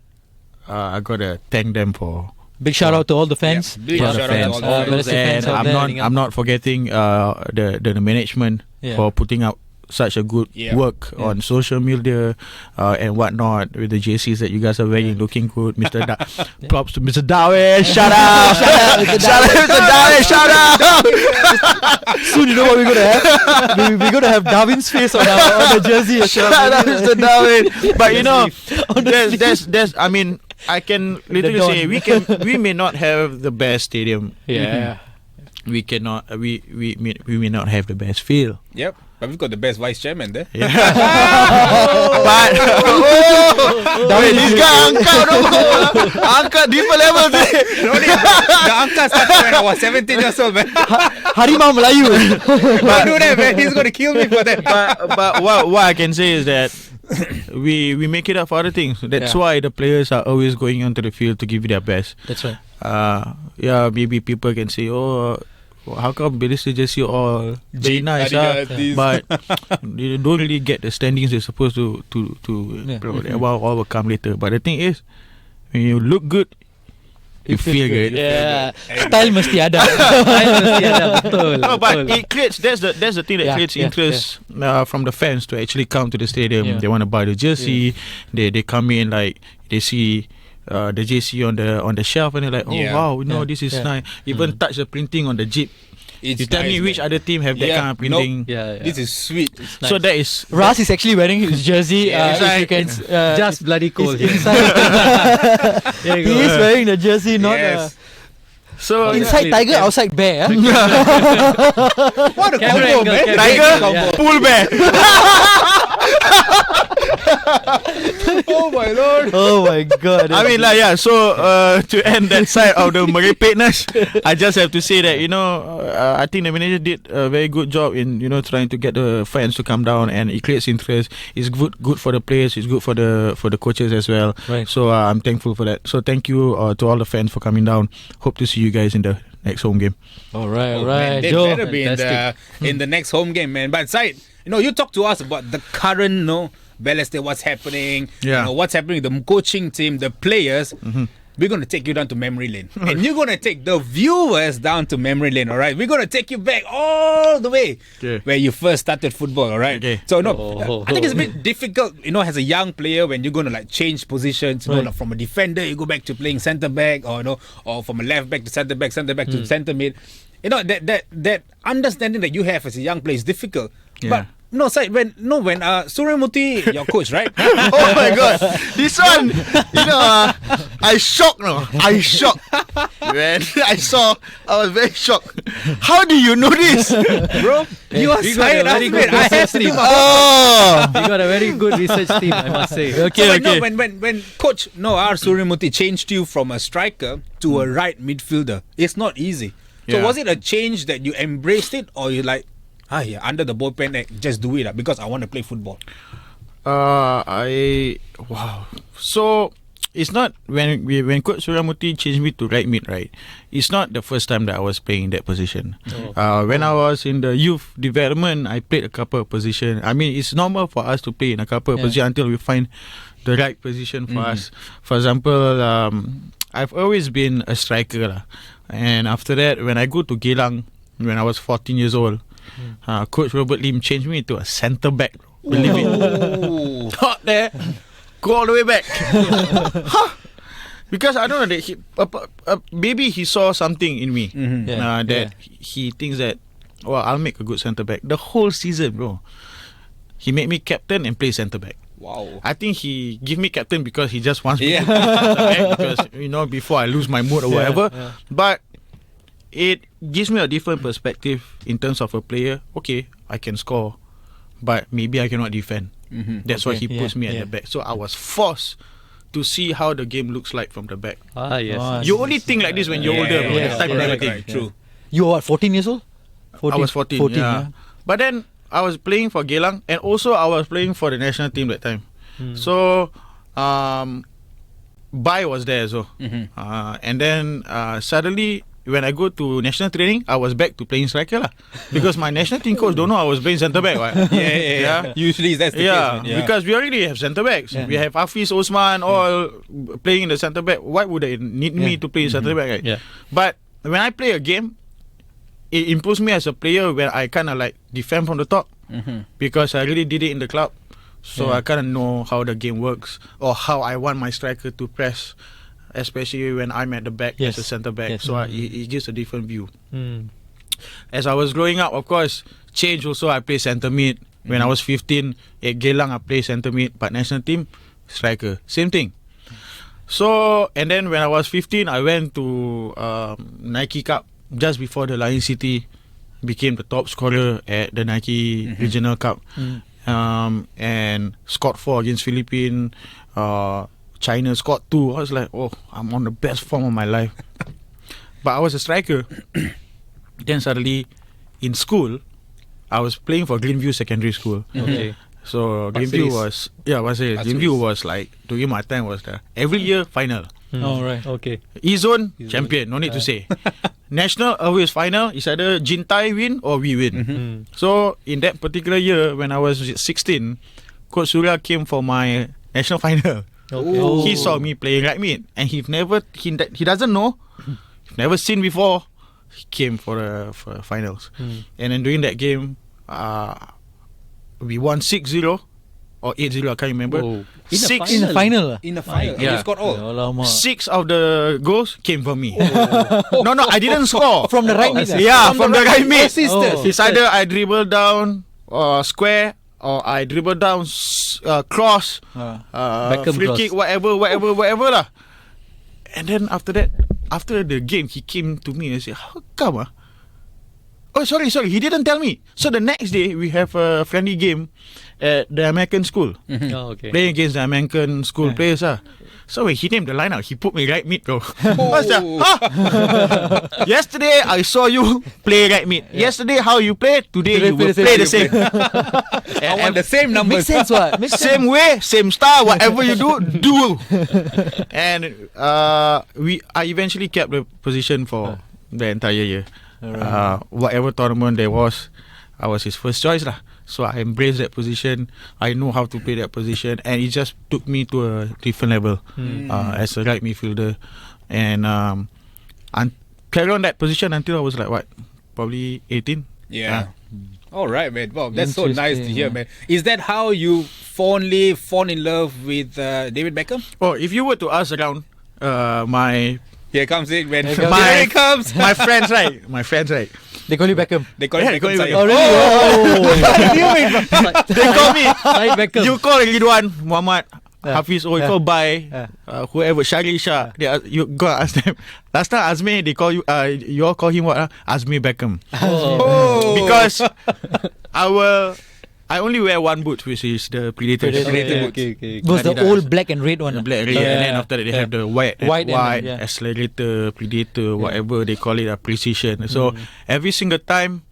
I gotta thank them for. Big shout out to all the fans. Big all shout the out to fans. all the Ballistic fans. fans And out there. I'm not forgetting the management for putting out such a good work on social media and whatnot with the JCs that you guys are wearing, looking good. Props to Mr. Darwin. Shout out, Mr. Darwin. Shout out. Soon, you know what we're gonna have? We're gonna have Darwin's face on the jersey. Shout out, Mr. Darwin. But you know, there's. I mean, I can literally say we may not have the best stadium. Yeah. We cannot. We may not have the best feel. Yep. But we've got the best vice chairman there. Yeah. But wait, this guy angkat different level. The angka started when I was 17 years old, man. Harimau Melayu. Don't do that, man. He's going to kill me for that. But what I can say is that we make it up for other things. That's why the players are always going onto the field to give it their best. That's right. Maybe people can say, how come Ballistic jersey all very nice, but they don't really get the standings they're supposed to all will come later. But the thing is, when you look good, you feel good. Yeah. Style mesti ada. Betul. No, but it creates. That's the thing that creates interest from the fans to actually come to the stadium. They want to buy the jersey. They come in, like they see the JC on the shelf and they're like, wow, this is nice. Even touch the printing on the jeep. It's you tell me which other team have that kind of printing. This is sweet. So that is Ras is actually wearing his jersey. If you can, Just bloody cold. inside. He is wearing the jersey, not so inside Tiger, outside Bear. What a Camera combo, angle, man. camera Tiger, angle, pool bear. Oh my lord. Oh my god. I mean, so to end that side of the merepekness, I just have to say that, I think the manager did a very good job in, trying to get the fans to come down, and it creates interest. It's good for the players, it's good for the coaches as well. Right. So I'm thankful for that. So thank you to all the fans for coming down. Hope to see you guys in the next home game. all right, Oh, man, they Joe. better be in the next home game, man. But Syed, you talk to us about the current, Balestier, what's happening, Yeah. what's happening with the coaching team, the players. we're going to take you down to memory lane. And you're going to take the viewers down to memory lane, all right? We're going to take you back all the way where you first started football, all right? Okay. So, I think it's a bit difficult, as a young player when you're going to like change positions, like from a defender, you go back to playing centre back, or from a left back to centre back to centre mid. That understanding that you have as a young player is difficult. Yeah. But when Suryamuti, your coach, right? Oh my god, this one, I shocked. When I saw, I was very shocked. How do you know this, Bro, you are side very good I have research to team. do my You got a very good research team, I must say. when coach R. Suryamuti changed you from a striker to a right midfielder, it's not easy. So Yeah. was it a change that you embraced it, or you like, under the ball pen, just do it because I want to play football? Wow. So it's not when Coach Suryamuti changed me to right mid, right? It's not the first time that I was playing that position. When I was in the youth development, I played a couple of positions. I mean, it's normal for us to play in a couple of positions until we find the right position for us. For example, I've always been a striker lah. And after that, when I go to Geylang, when I was 14 years old, Coach Robert Lim changed me to a centre back. Believe it. Not there. Go all the way back. Because I don't know that maybe he saw something in me that he thinks that I'll make a good centre back. The whole season, bro, he made me captain and play centre back. Wow. I think he give me captain because he just wants me to play centre back because before I lose my mood or whatever. But it gives me a different perspective in terms of a player. Okay, I can score, but maybe I cannot defend. That's why he puts me at the back. So I was forced to see how the game looks like from the back. Yes. You only think like this when you're older. Bro. That time you never think. True. You were what, 14 years old? I was 14. Yeah. But then I was playing for Geylang, and also I was playing for the national team that time. So Bai was there as well. And then suddenly when I go to national training, I was back to playing striker lah. Because my national team coach don't know I was playing centre back. Right? Yeah. Usually that's the case. Man. Because we already have centre backs. We have Hafiz, Osman, all playing in the centre back. Why would they need me to play centre back? Right? Yeah. But when I play a game, it improves me as a player where I kind of like defend from the top. Because I really did it in the club. So I kind of know how the game works or how I want my striker to press, especially when I'm at the back as a centre back. So it gives a different view. As I was growing up, of course, change also. I play centre mid. When I was 15, at Geylang, I play centre mid. But national team, striker. Same thing. So, and then when I was 15, I went to Nike Cup just before the Lion City became the top scorer at the Nike Regional Cup. And scored 4 against Philippines. China scored 2. I was like, I'm on the best form of my life. But I was a striker. Then suddenly, in school, I was playing for Greenview Secondary School. Okay. So Greenview was Greenview was like during my time was the every year final. Oh, right. Okay. E-zone champion, no need to say. National always final. It's either Jintai win or we win. So in that particular year, when I was 16, Coach Surya came for my national final. Okay. He saw me playing right mid, and he doesn't know, never seen before. He came for the finals, and then during that game, we won 6-0 or 8-0. I can't remember. Oh. In the final. In the final. Yeah. You scored all. 6 of the goals came from me. No, I didn't score. From the right mid. Yeah, from the right mid. Oh. It's either I dribble down square or I dribble down cross, free cross. kick, whatever lah. And then after that, after the game, he came to me and said, "How come? Oh, sorry, he didn't tell me." So the next day, we have a friendly game at the American school. Okay. Playing against the American school players lah. So when he named the lineup, he put me right mid, bro. I was like, yesterday I saw you play right mid. Yesterday how you play, today you will play the same. I want the same numbers. Makes sense, what? Same way, same style, whatever you do. And I eventually kept the position for the entire year. Whatever tournament there was, I was his first choice lah. So I embraced that position. I know how to play that position, and it just took me to a different level as a right midfielder, and carry on that position until I was like probably 18. Yeah. All right, man. Wow, that's so nice to Interesting, hear, man. Is that how you fall in love with David Beckham? Oh, if you were to ask around my Here comes it, man. Here comes Here it comes. my friends, right? My friends, right? They call you Beckham. They call Yeah, it they call Beckham. it Sayang. Oh, They call me. Side Beckham. You call Ridwan, Muhammad, Hafiz, or you call Bai, Yeah. whoever, Shari Shah. You go and ask them. Last time Azmi, they call you. You all call him what? Azmi Beckham. Oh. Because I only wear one boot, which is the Predator. Predator. Okay. was the Adidas. old black and red one. The black red, and then after that they have the white White and, yeah. accelerator, Predator, whatever they call it, precision. So every single time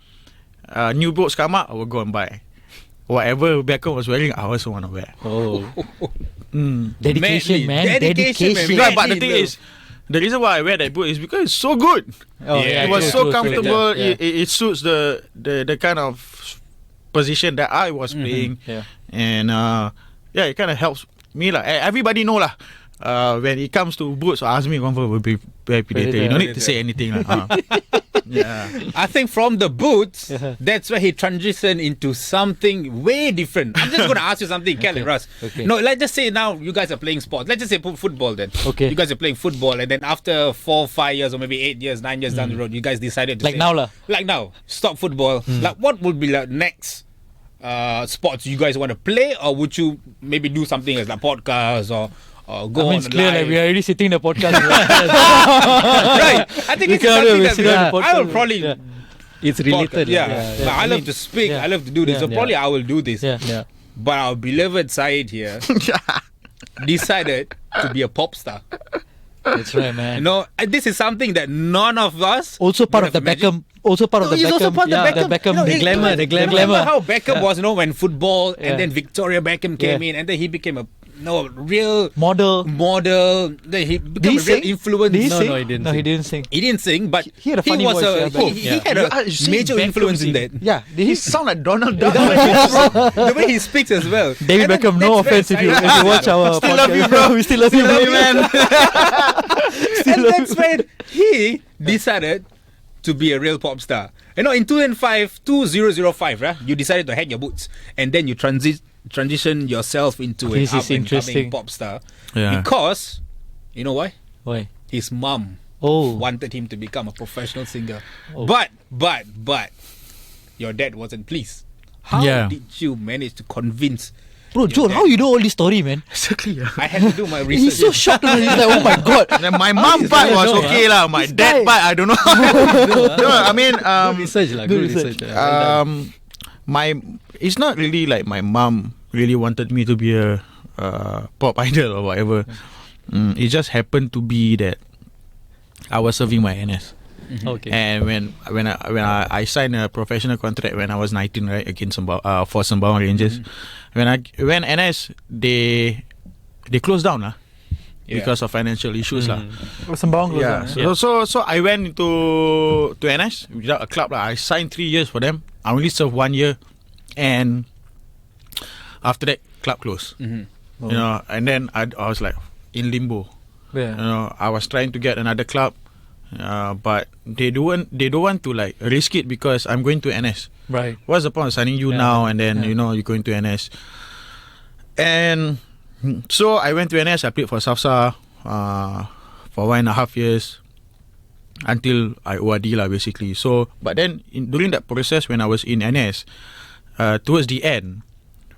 new boots come out, I will go and buy. Whatever Beckham was wearing, I also want to wear. Oh. Dedication, Manly. man. Dedication, man. Because, but the Manly thing love. is, the reason why I wear that boot is because it's so good. Oh, Yeah, It was true, so true, comfortable. true. Yeah. It suits the kind of position that I was playing, Yeah. and it kind of helps me lah. Everybody know lah. When it comes to boots, Azmi confirm will be very Predator. You don't need to say anything lah. Yeah. I think from the boots, Yeah. that's where he transitioned into something way different. I'm just going to ask you something, Kel and Russ. Okay. No, let's just say now you guys are playing sports. Let's just say football then. Okay. You guys are playing football, and then after 4, 5 years, or maybe 8 years, 9 years down the road, you guys decided to Like say, now lah. Like now, stop football. Like what would be the next sports you guys want to play, or would you maybe do something as like podcast or go I mean, on it's clear live? like we are already sitting in the podcast. Right. I think We this is can't something do it, that sit down in the I will podcast. probably Yeah. It's related. Yeah. lah. But I love to speak. Yeah. I love to do this. So Yeah. probably I will do this. Yeah. Yeah. But our beloved Syed here decided to be a pop star. That's right, man. You know, and this is something that none of us Also part would of the have imagined. Beckham. Also part of the He's Beckham. also part of the Beckham. You know, The glamour, the glamour. Remember how Beckham was, when football, Yeah. and then Victoria Beckham came Yeah. in, and then he became a real Model. Then he Did became he a real sing? influence. Did he No, sing? no, he didn't No, he sing. didn't sing. He didn't sing, but He had a funny was voice, yeah, he had a major influence in that. Yeah. Did He he sound like Donald Duck. The way he speaks as well. David And then Beckham, no that's where offense if you Syed- watch our Still podcast. love you, bro. We still love you, man. And that's when he decided to be a real pop star. You know, in 2005, right, you decided to hang your boots, and then you transition yourself into an This is up-and-coming interesting. pop star. Yeah. Because, you know why? Why? His mum Oh. wanted him to become a professional singer. Oh. But, your dad wasn't pleased. How Yeah. did you manage to convince? Bro, John, how you know all this story, man? Exactly. I had to do my research. He's so shocked. He's like, oh my god. Then my mom part was okay lah. My This dad guy- part, I don't know. No, I mean, Good research lah. Good research. it's not really like my mom really wanted me to be a pop idol or whatever. It just happened to be that I was serving my NS. Okay. And when I signed a professional contract when I was 19, right, against for Sembawang Rangers, when NS they closed down lah, Yeah. because of financial issues lah. Sembawang Yeah. So I went to NS without a club lah. I signed 3 years for them. I only served 1 year, and after that club closed. You know, and then I was like in limbo. Yeah. You know, I was trying to get another club, but they don't want to like risk it because I'm going to NS. Right. What's the point of signing you Yeah. now and then Yeah. you're going to NS? And so I went to NS. I played for Safsa for 1.5 years until I ORD lah, basically. So, but then during that process when I was in NS, towards the end,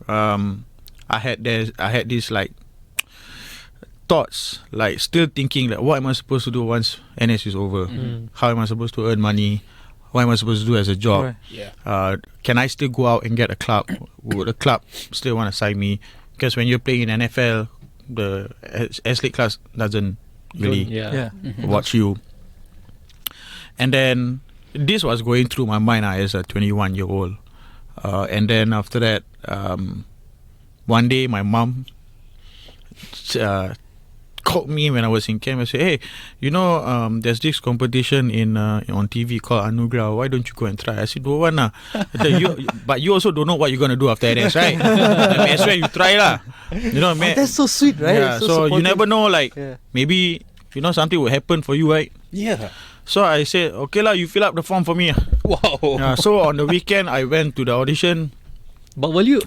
I had this like thoughts, like still thinking like, what am I supposed to do once NS is over? How am I supposed to earn money? What am I supposed to do as a job? Right. Yeah. Can I still go out and get a club? Would the club still want to sign me? Because when you're playing in NFL, the S-League class doesn't really Yeah. watch you. And then this was going through my mind as a 21-year-old. And then after that, one day my mom called me when I was in camp and said, hey, there's this competition on TV called Anugrah. Why don't you go and try? I said, don't want lah. But you also don't know what you're going to do after NS, right? May as well you try lah. That's so sweet, right? Yeah, so you never know, like, maybe, something will happen for you, right? Yeah. So I said, okay lah, you fill up the form for me. Wow. So on the weekend, I went to the audition. But were you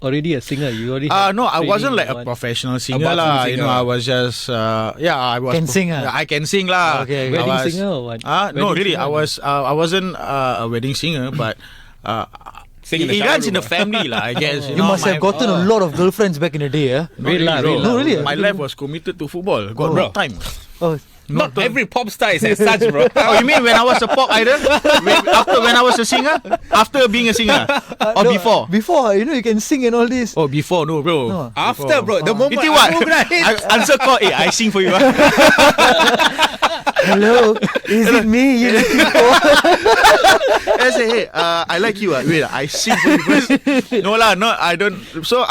already a singer? You already No, I wasn't like a professional singer lah. I was just I was Can sing I can sing lah. Okay. Wedding singer or what? No, really, singer? I wasn't a wedding singer, but Sing in the it shower runs in room, the family lah. I guess You must have gotten a lot of girlfriends back in the day, eh? Not really, No, really? My life was committed to football. Got no time. Oh, Not every pop star is as such, bro. Oh, you mean when I was a pop idol? When I was a singer? After being a singer? Or no, before? Before, you can sing and all this. Oh, before, no, bro. No. After, bro, the moment Itu what? Anugrah hit. Answer call. I sing for you. Hello, is it me you're looking for? I say, hey, I like you. Wait, I sing for you first. No lah, no, I don't. So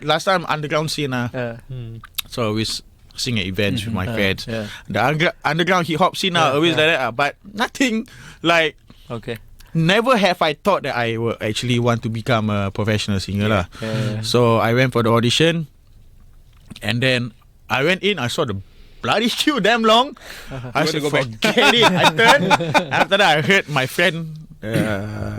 last time underground scene so I always sing at events with my friends. Yeah. The underground hip hop scene always like that. But nothing like. Okay. Never have I thought that I would actually want to become a professional singer lah. So I went for the audition, and then I went in. I saw the bloody queue damn long. I said, forget it. I turned. After that, I heard my friend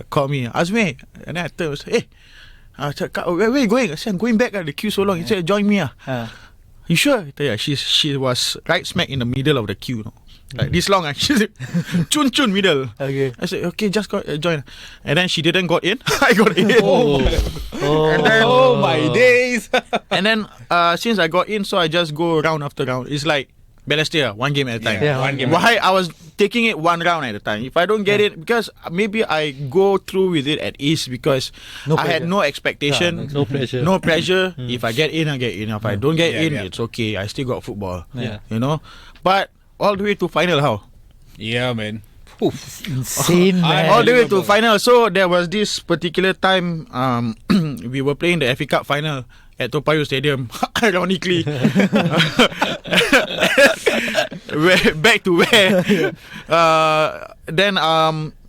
call me, Azmi, and then I turned. I said, hey, where are you going? I said, I'm going back. The queue so long. He said, join me. You sure? Yeah, she was right smack in the middle of the queue. No? Like this long. She's chun middle. Okay. I said, okay, just join. And then she didn't got in. I got in. And then, My days. and then since I got in, so I just go round after round. It's like Balestier, one game at a time. Yeah, one game. Why I was taking it one round at a time. If I don't get it, because maybe I go through with it at ease because I had no expectation. No pressure. No pressure. If I get in, I get in. If I don't get in, yeah. it's okay. I still got football. Yeah. But all the way to final, how? Yeah, man. Insane, man. All the way to final. So there was this particular time we were playing the FA Cup final at Toa Payoh Stadium. Ironically, back to where? Then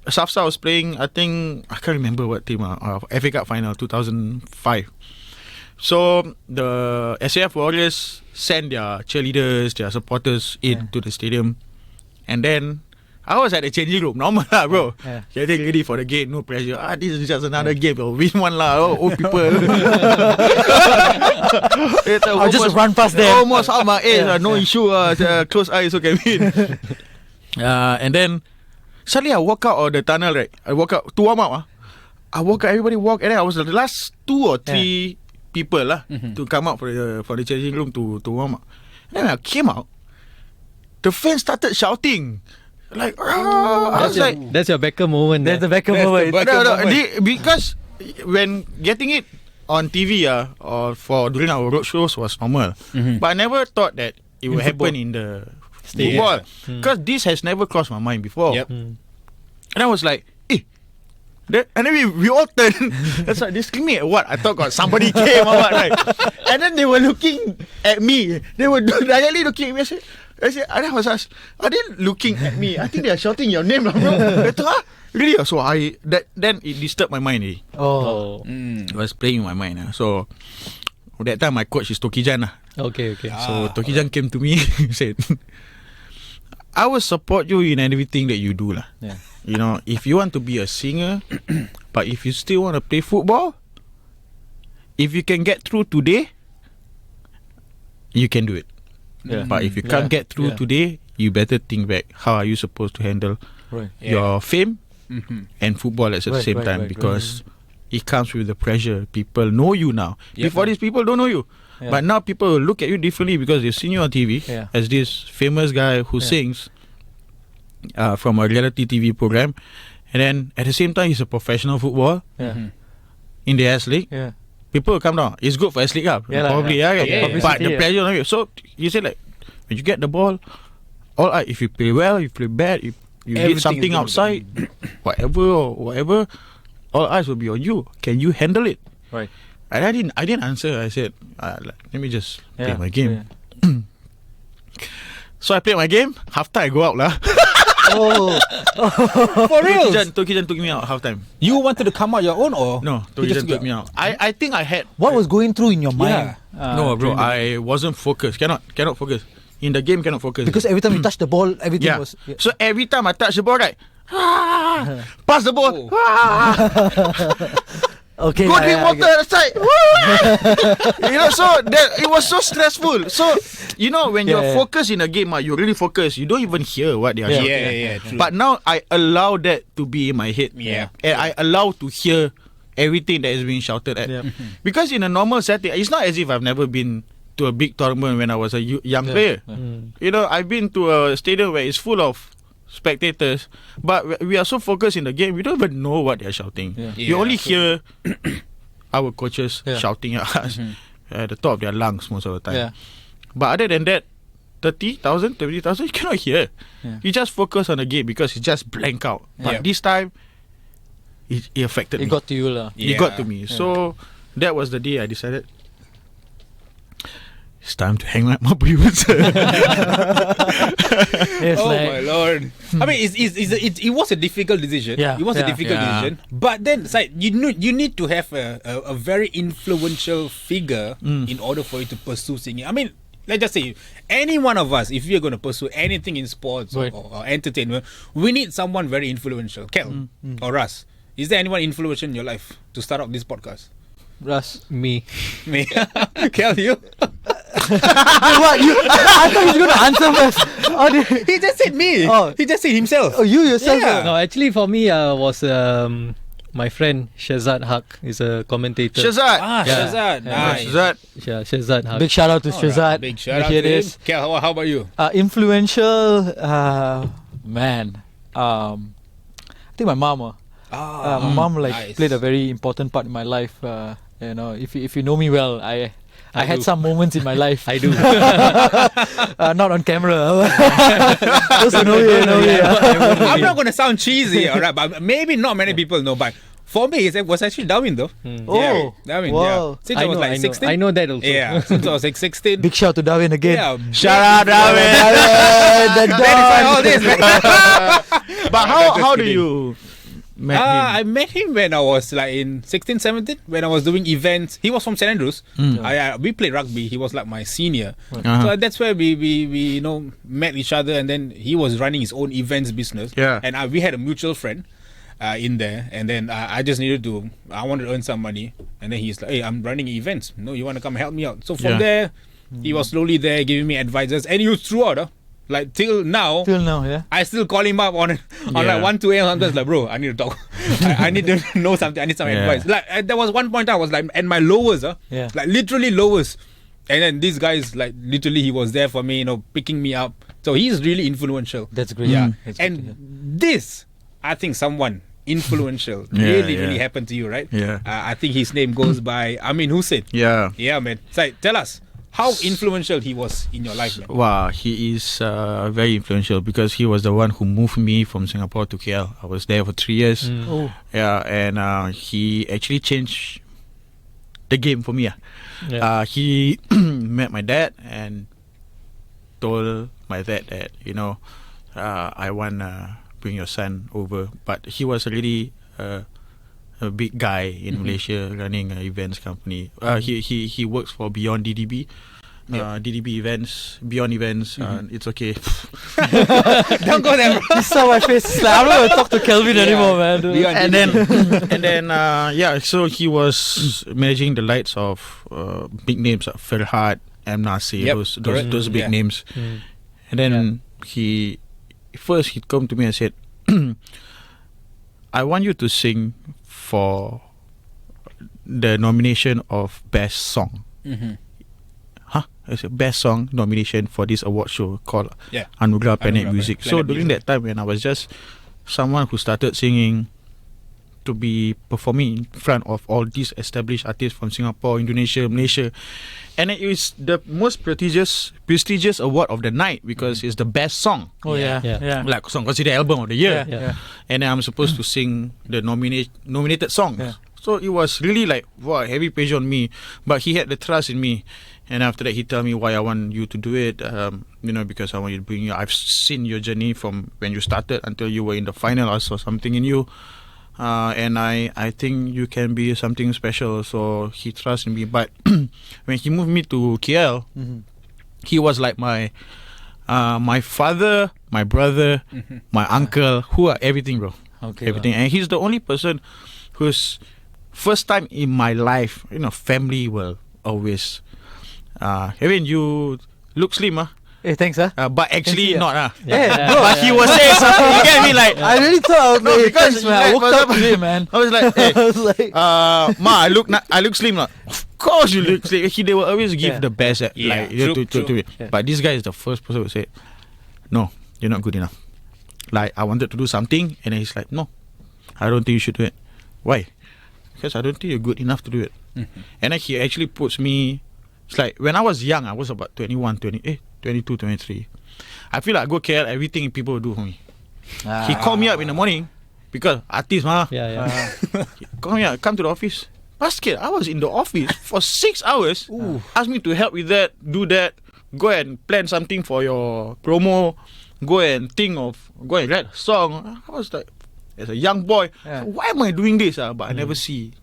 Safsa was playing. I can't remember what team. FA Cup final 2005. So the SAF Warriors sent their cheerleaders, their supporters into the stadium, and then I was at the changing room, normal lah, bro. Getting ready for the game, no pressure. This is just another game. We'll win one lah. Old people. I'll just run past them. Almost out my age. No issue. Close eyes, so can win. And then suddenly I walk out of the tunnel. Right, I walk out to warm up. I walk out. Everybody walk, and then I was the last 2 or 3 people lah to come out for the changing room to warm up. And then when I came out, the fans started shouting. Like, I was like, That's your Beckham moment. That's the Beckham moment. because when getting it on TV or for during our road shows was normal, but I never thought that it would happen in the football because this has never crossed my mind before. And I was like, and then we all turned. That's like, they screaming at what? I thought somebody came or what, right? And then they were looking at me. They were directly looking at me. I was asked, are they looking at me? I think they are shouting your name, bro. Really? So then it disturbed my mind. It was playing in my mind. So that time my coach is Tokijan. Okay. So Tokijan came to me and said, I will support you in everything that you do. If you want to be a singer, but if you still want to play football, if you can get through today, you can do it. But if you can't get through today, you better think back. How are you supposed to handle your fame and football at the same time? Because it comes with the pressure. People know you now. Before these people don't know you. But now people will look at you differently because they've seen you on TV as this famous guy who sings from a reality TV program. And then at the same time, he's a professional footballer in the S League. People will come down. It's good for S League, probably. But the pressure on you. So you say like, when you get the ball, all right, if you play well, you play bad, if you did something outside, whatever, all eyes will be on you. Can you handle it? Right. And I didn't answer. I said, let me just play my game. So I played my game. Halftime, I go out lah. Oh, For real? Tokijan took me out halftime. You wanted to come out your own or? No, He just Tokijan took me out. I think I had. what was going through in your mind? No, bro, during the- I wasn't focused. Cannot focus. In the game, cannot focus. because every time you touch the ball, everything was. So every time I touch the ball, right? Pass the ball. Okay. Go drink water at the side. So that it was so stressful. So when you're focused in a game, you really focus. You don't even hear what they are shouting. Yeah, true. But now I allow that to be in my head. Yeah. And I allow to hear everything that is being shouted at. Yeah. Because in a normal setting, it's not as if I've never been to a big tournament when I was a young player. I've been to a stadium where it's full of spectators, but we are so focused in the game, we don't even know what they're shouting. You only hear our coaches shouting at us at the top of their lungs most of the time. Yeah. But other than that, 30,000, 20,000, you cannot hear. You just focus on the game because you just blank out. But this time, it affected me. It got to you lah. It got to me. So that was the day I decided it's time to hang up my boots. Yes, Oh like, my lord! I mean, it was a difficult decision. Yeah, It was a yeah. difficult decision. But then, it's like, you need to have a very influential figure in order for you to pursue singing. I mean, let's just say any one of us, if we are going to pursue anything in sports Right. or entertainment, we need someone very influential. Kel or Russ, is there anyone influential in your life to start off this podcast? Russ. Me. Me, Kel, you. What? I thought he was going to answer first. He just said me. Oh. He just said himself. Oh, you yourself? Yeah. No, actually for me was my friend Shazad Haq is a commentator. Shazad. Ah, Yeah. Shazad. Yeah. Nice. Shazad. Yeah, Shazad Haq. Big shout out to Shazad. Big shout out Here to it him. is. Kel, how about you? Influential, man. I think my mom. My mom nice. played a very important part in my life. If you know me well, I had do. some moments in my life. I do. Not on camera. Those who know me, know me. I'm not going to sound cheesy, alright, but maybe not many people know. But for me, it was actually Darwin, though. Oh, Darwin, wow. Since I was like 16. I know that also. Yeah, since I was like 16. Big shout to Darwin again. Yeah, Shout out, Darwin. The That is why all this. But how do kidding. you met him? I met him when I was like in 16, 17, when I was doing events. He was from St. Andrews. We played rugby. He was like my senior. So that's where we met each other, and then he was running his own events business. Yeah. And we had a mutual friend in there, and then I just I wanted to earn some money, and then he's like, hey, I'm running events. No, you want to come help me out? So from there, he was slowly there giving me advices, and he was throughout. Like till now, yeah. I still call him up on like 1, 2 a.m. Sometimes like, bro, I need to talk. I need to know something. I need some advice. Like there was one point I was like at my lowest, like literally lowest. And then this guy's like literally he was there for me, picking me up. So he's really influential. That's great. Yeah. That's good to And hear. this, I think someone influential really happened to you, right? Yeah. I think his name goes by Amin Hussein. Yeah. Yeah, man. So tell us how influential he was in your life, man. Wow, he is very influential because he was the one who moved me from Singapore to KL. I was there for 3 years. Oh. Yeah, and he actually changed the game for me. Yeah. He met my dad and told my dad that I want to bring your son over. But he was already a big guy in Malaysia running an events company. He works for Beyond DDB. DDB events, Beyond events. It's okay. Don't go there, bro. You saw my face. It's like, I'm not gonna talk to Kelvin anymore, man. Beyond and then so he was managing the lights of big names like Ferhat, M. Nasir, Yep, those correct. those big Yeah. names. And then he come to me and said, I want you to sing for the nomination of best song. It's a best song nomination for this award show called Anugerah Planet Anugerah Music. Planet So during Music. that time when I was just someone who started singing, to be performing in front of all these established artists from Singapore, Indonesia, Malaysia, and it is the most prestigious award of the night because it's the best song. Oh yeah. Like song considered album of the year. Yeah. And then I'm supposed to sing the nominated songs. Yeah. So it was really like, wow, heavy pressure on me. But he had the trust in me. And after that, he tell me why I want you to do it. Because I want you to bring you. I've seen your journey from when you started until you were in the final. I saw something in you, and I think you can be something special. So he trusts in me. But when he moved me to KL, he was like my father, my brother, my uncle, who are everything, bro. Okay, Everything. And he's the only person who's first time in my life. Family will always. You look slim, Hey, thanks, but actually Thanks, not, Yeah, Bro, but he was saying something. You get me, like I really thought, No, because thanks, man. I like, woke up today, man. I was like, hey, I was like, Ma, I look slim, Of course you look slim. They will always give Yeah. the best, Yeah, to me. Yeah. But this guy is the first person who said, no, you're not good enough. Like I wanted to do something, and then he's like, no, I don't think you should do it. Why? Because I don't think you're good enough to do it. And then he actually puts me. It's like when I was young, I was about 21, 22, 23. I feel like I go KL, everything people do for me. He called me up in the morning because artist, Yeah. Call me up, come to the office. Basket, I was in the office for 6 hours. Asked me to help with that, do that, go and plan something for your promo, go and write a song. I was like, as a young boy, why am I doing this? But I never see.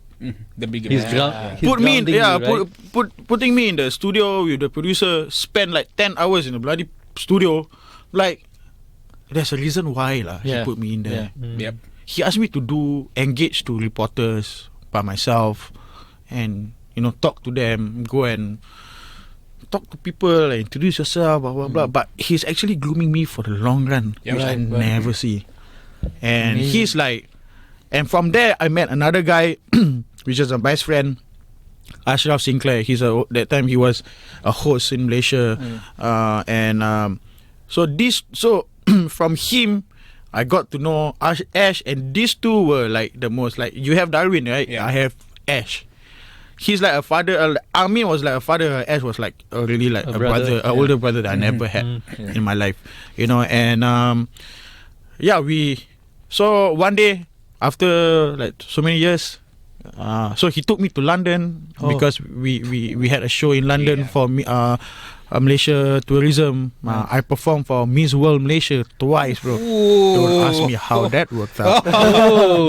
The bigger He's picture. he's Put me in, grounding you, right? putting me in the studio with the producer. Spend like 10 hours in the bloody studio. Like, there's a reason why he put me in there. Yep. He asked me to engage to reporters by myself, and talk to them, go and talk to people, and introduce yourself, blah blah blah. But he's actually grooming me for the long run, Yeah, which I right. never see. And Amazing. he's like, and from there I met another guy, which is a best friend, Ashraf Sinclair. That time he was a host in Malaysia, so from him I got to know Ash, and these two were like the most, like, you have Darwin, right? Yeah. I have Ash. He's like a father. Amin was like a father. Ash was like really like a brother, an older brother that I never had in my life, and so one day after like so many years, so he took me to London because we had a show in London for me, Malaysia tourism. I performed for Miss World Malaysia twice, bro. Don't ask me how that worked out.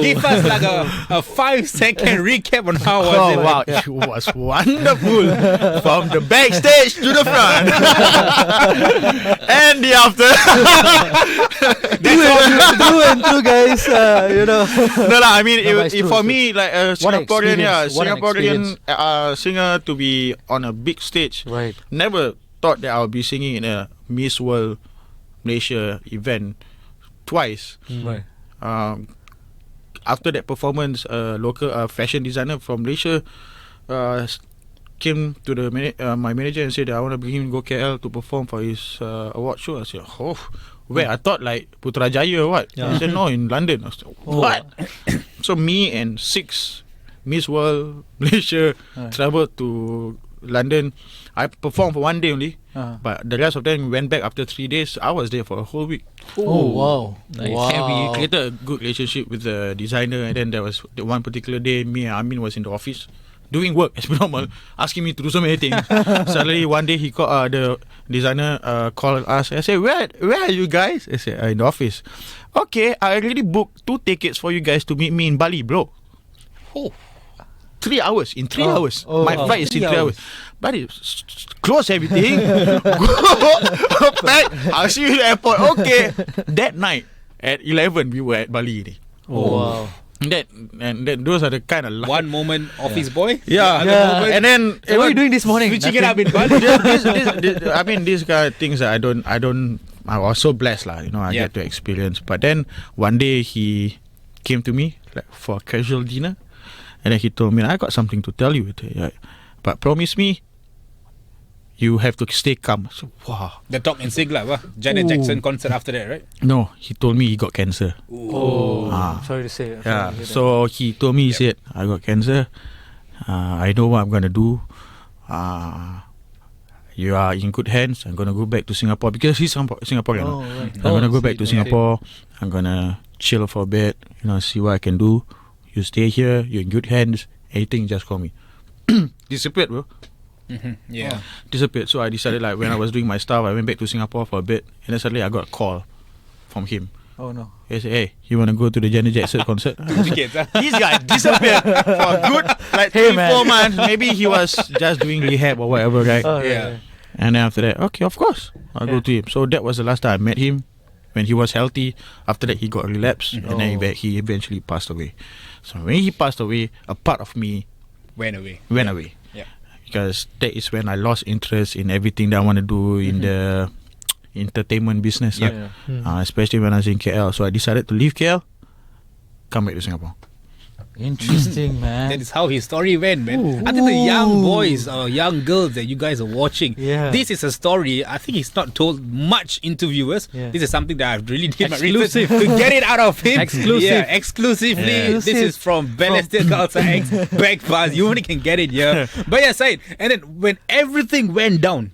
Give us like a 5-second recap on how was Oh it. wow, it was wonderful. From the backstage to the front and the after. through and through, guys. No lah, I mean, No, but it's true, for it's me, like a What an Singaporean, experience, what an Singaporean singer to be on a big stage. Right. Never thought that I would be singing in a Miss World Malaysia event twice. Right. After that performance, a local fashion designer from Malaysia came to my manager and said that I want to bring him to go KL to perform for his award show. I said, where? I thought like Putrajaya or what? Yeah. He said, no, in London. I said, what? So me and 6 Miss World Malaysia traveled to London. I performed for 1 day only, but the rest of them went back after 3 days. I was there for a whole week. Oh, wow. Nice. Wow. And we created a good relationship with the designer. And then there was the one particular day, me and Amin was in the office doing work as normal, asking me to do so many things. Suddenly one day he called, the designer called us. I said, where are you guys? I said, in the office. Okay, I already booked 2 tickets for you guys to meet me in Bali, bro. 3 hours. In 3 hours. My flight is in 3 hours. Buddy, close everything. Go back. I'll see you at the airport. Okay. That night at 11, we were at Bali. Wow. And then those are the kind of One moment office boy. Yeah. The other moment, And then So what are you doing this morning? switching it up in Bali. I mean, these kind of things that I was so blessed lah. I get to experience. But then one day he came to me like for a casual dinner, and then he told me, I got something to tell you, but promise me you have to stay calm. So wow. The talk in Sigla, Janet Jackson concert after that, right? No, he told me he got cancer. Sorry to say. Yeah. So he told me, he said, I got cancer. I know what I'm gonna do. You are in good hands. I'm gonna go back to Singapore because he's Singaporean. Right. I'm gonna go back to Singapore. I'm gonna chill for a bit. See what I can do. You stay here. You're in good hands. Anything, just call me. Disappeared, bro. Yeah. disappeared. So I decided, like, when I was doing my stuff, I went back to Singapore for a bit, and then suddenly I got a call from him. Oh no. He said, "Hey, you want to go to the Janet Jackson concert?" Tickets, huh? This guy disappeared for a good, like, Hey, 3-4 man. months. Maybe he was just doing rehab or whatever, right? Oh, Yeah. And then after that, okay, of course, I'll go to him. So that was the last time I met him when he was healthy. After that, he got relapsed, and then he eventually passed away. So when he passed away, a part of me Went away. went away. Yeah. Because that is when I lost interest in everything that I want to do in the entertainment business, lah. Especially when I was in KL. So I decided to leave KL, come back to Singapore. Interesting, man. That is how his story went, man. I think the young boys or young girls that you guys are watching, Yeah. this is a story. I think he's not told much interviewers. Yeah. This is something that I've really did my Exclusive. research to get it out of him. Exclusive. Yeah, exclusively. Yeah. This is from Balestier Culture X Breakfast. You only can get it here. But yeah, Syed. And then when everything went down,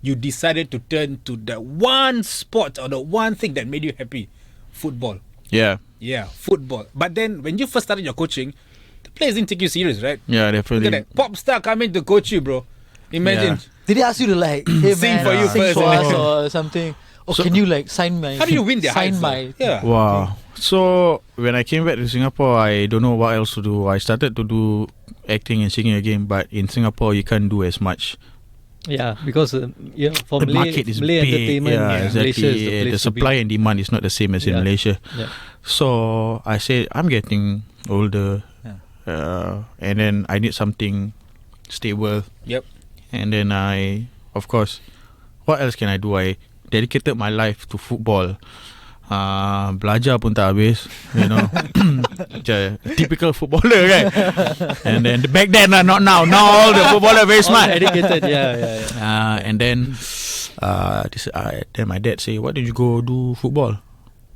you decided to turn to the one sport or the one thing that made you happy, football. Yeah, Yeah, football. But then when you first started your coaching, the players didn't take you serious, right? yeah, Look definitely. at that. Pop star coming to coach you, bro. Imagine. Did they ask you to like, hey Sing man, for you sing first, for and us then- or something? Or So- can you like sign my? How do you win their sign hearts, my? though? Yeah. Wow. So when I came back to Singapore, I don't know what else to do. I started to do acting and singing again, but in Singapore you can't do as much. Yeah, because for The Malay, market is Malay big. entertainment, Yeah, Malaysia exactly. is the place The to supply be. and demand is not the same as in Yeah. Malaysia. Yeah. So I said I'm getting older, and then I need something stable. Yep. And then of course, what else can I do? I dedicated my life to football. Belajar pun tak habis, you know. Typical footballer, right? And then back then, not now. Now all the footballer very All smart. educated, yeah. And then, then my dad say, "Why don't you go do football?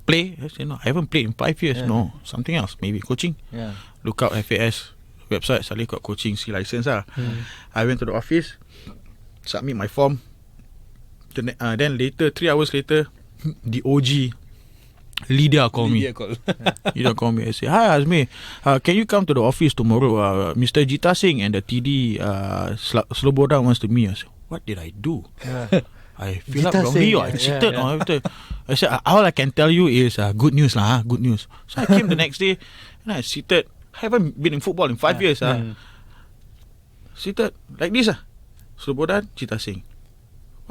Play?" I said, "No, I haven't played in 5 years. No, something else. Maybe coaching." Yeah. Look up FAS website. Suddenly got coaching C license. I went to the office, submit my form. Then later, 3 hours later, the OG Lydia called me. Media call. Lydia called me and say, "Hi Azmi, can you come to the office tomorrow? Mr. Jita Singh and the TD Sloboda wants to meet." I said, "What did I do? I fill up Jita wrongly Singh, or I yeah, cheated yeah. or everything." I said, "All I can tell you is good news lah, good news." So I came the next day and I seated. I haven't been in football in 5 years. Seated like this. Sloboda, Jita Singh.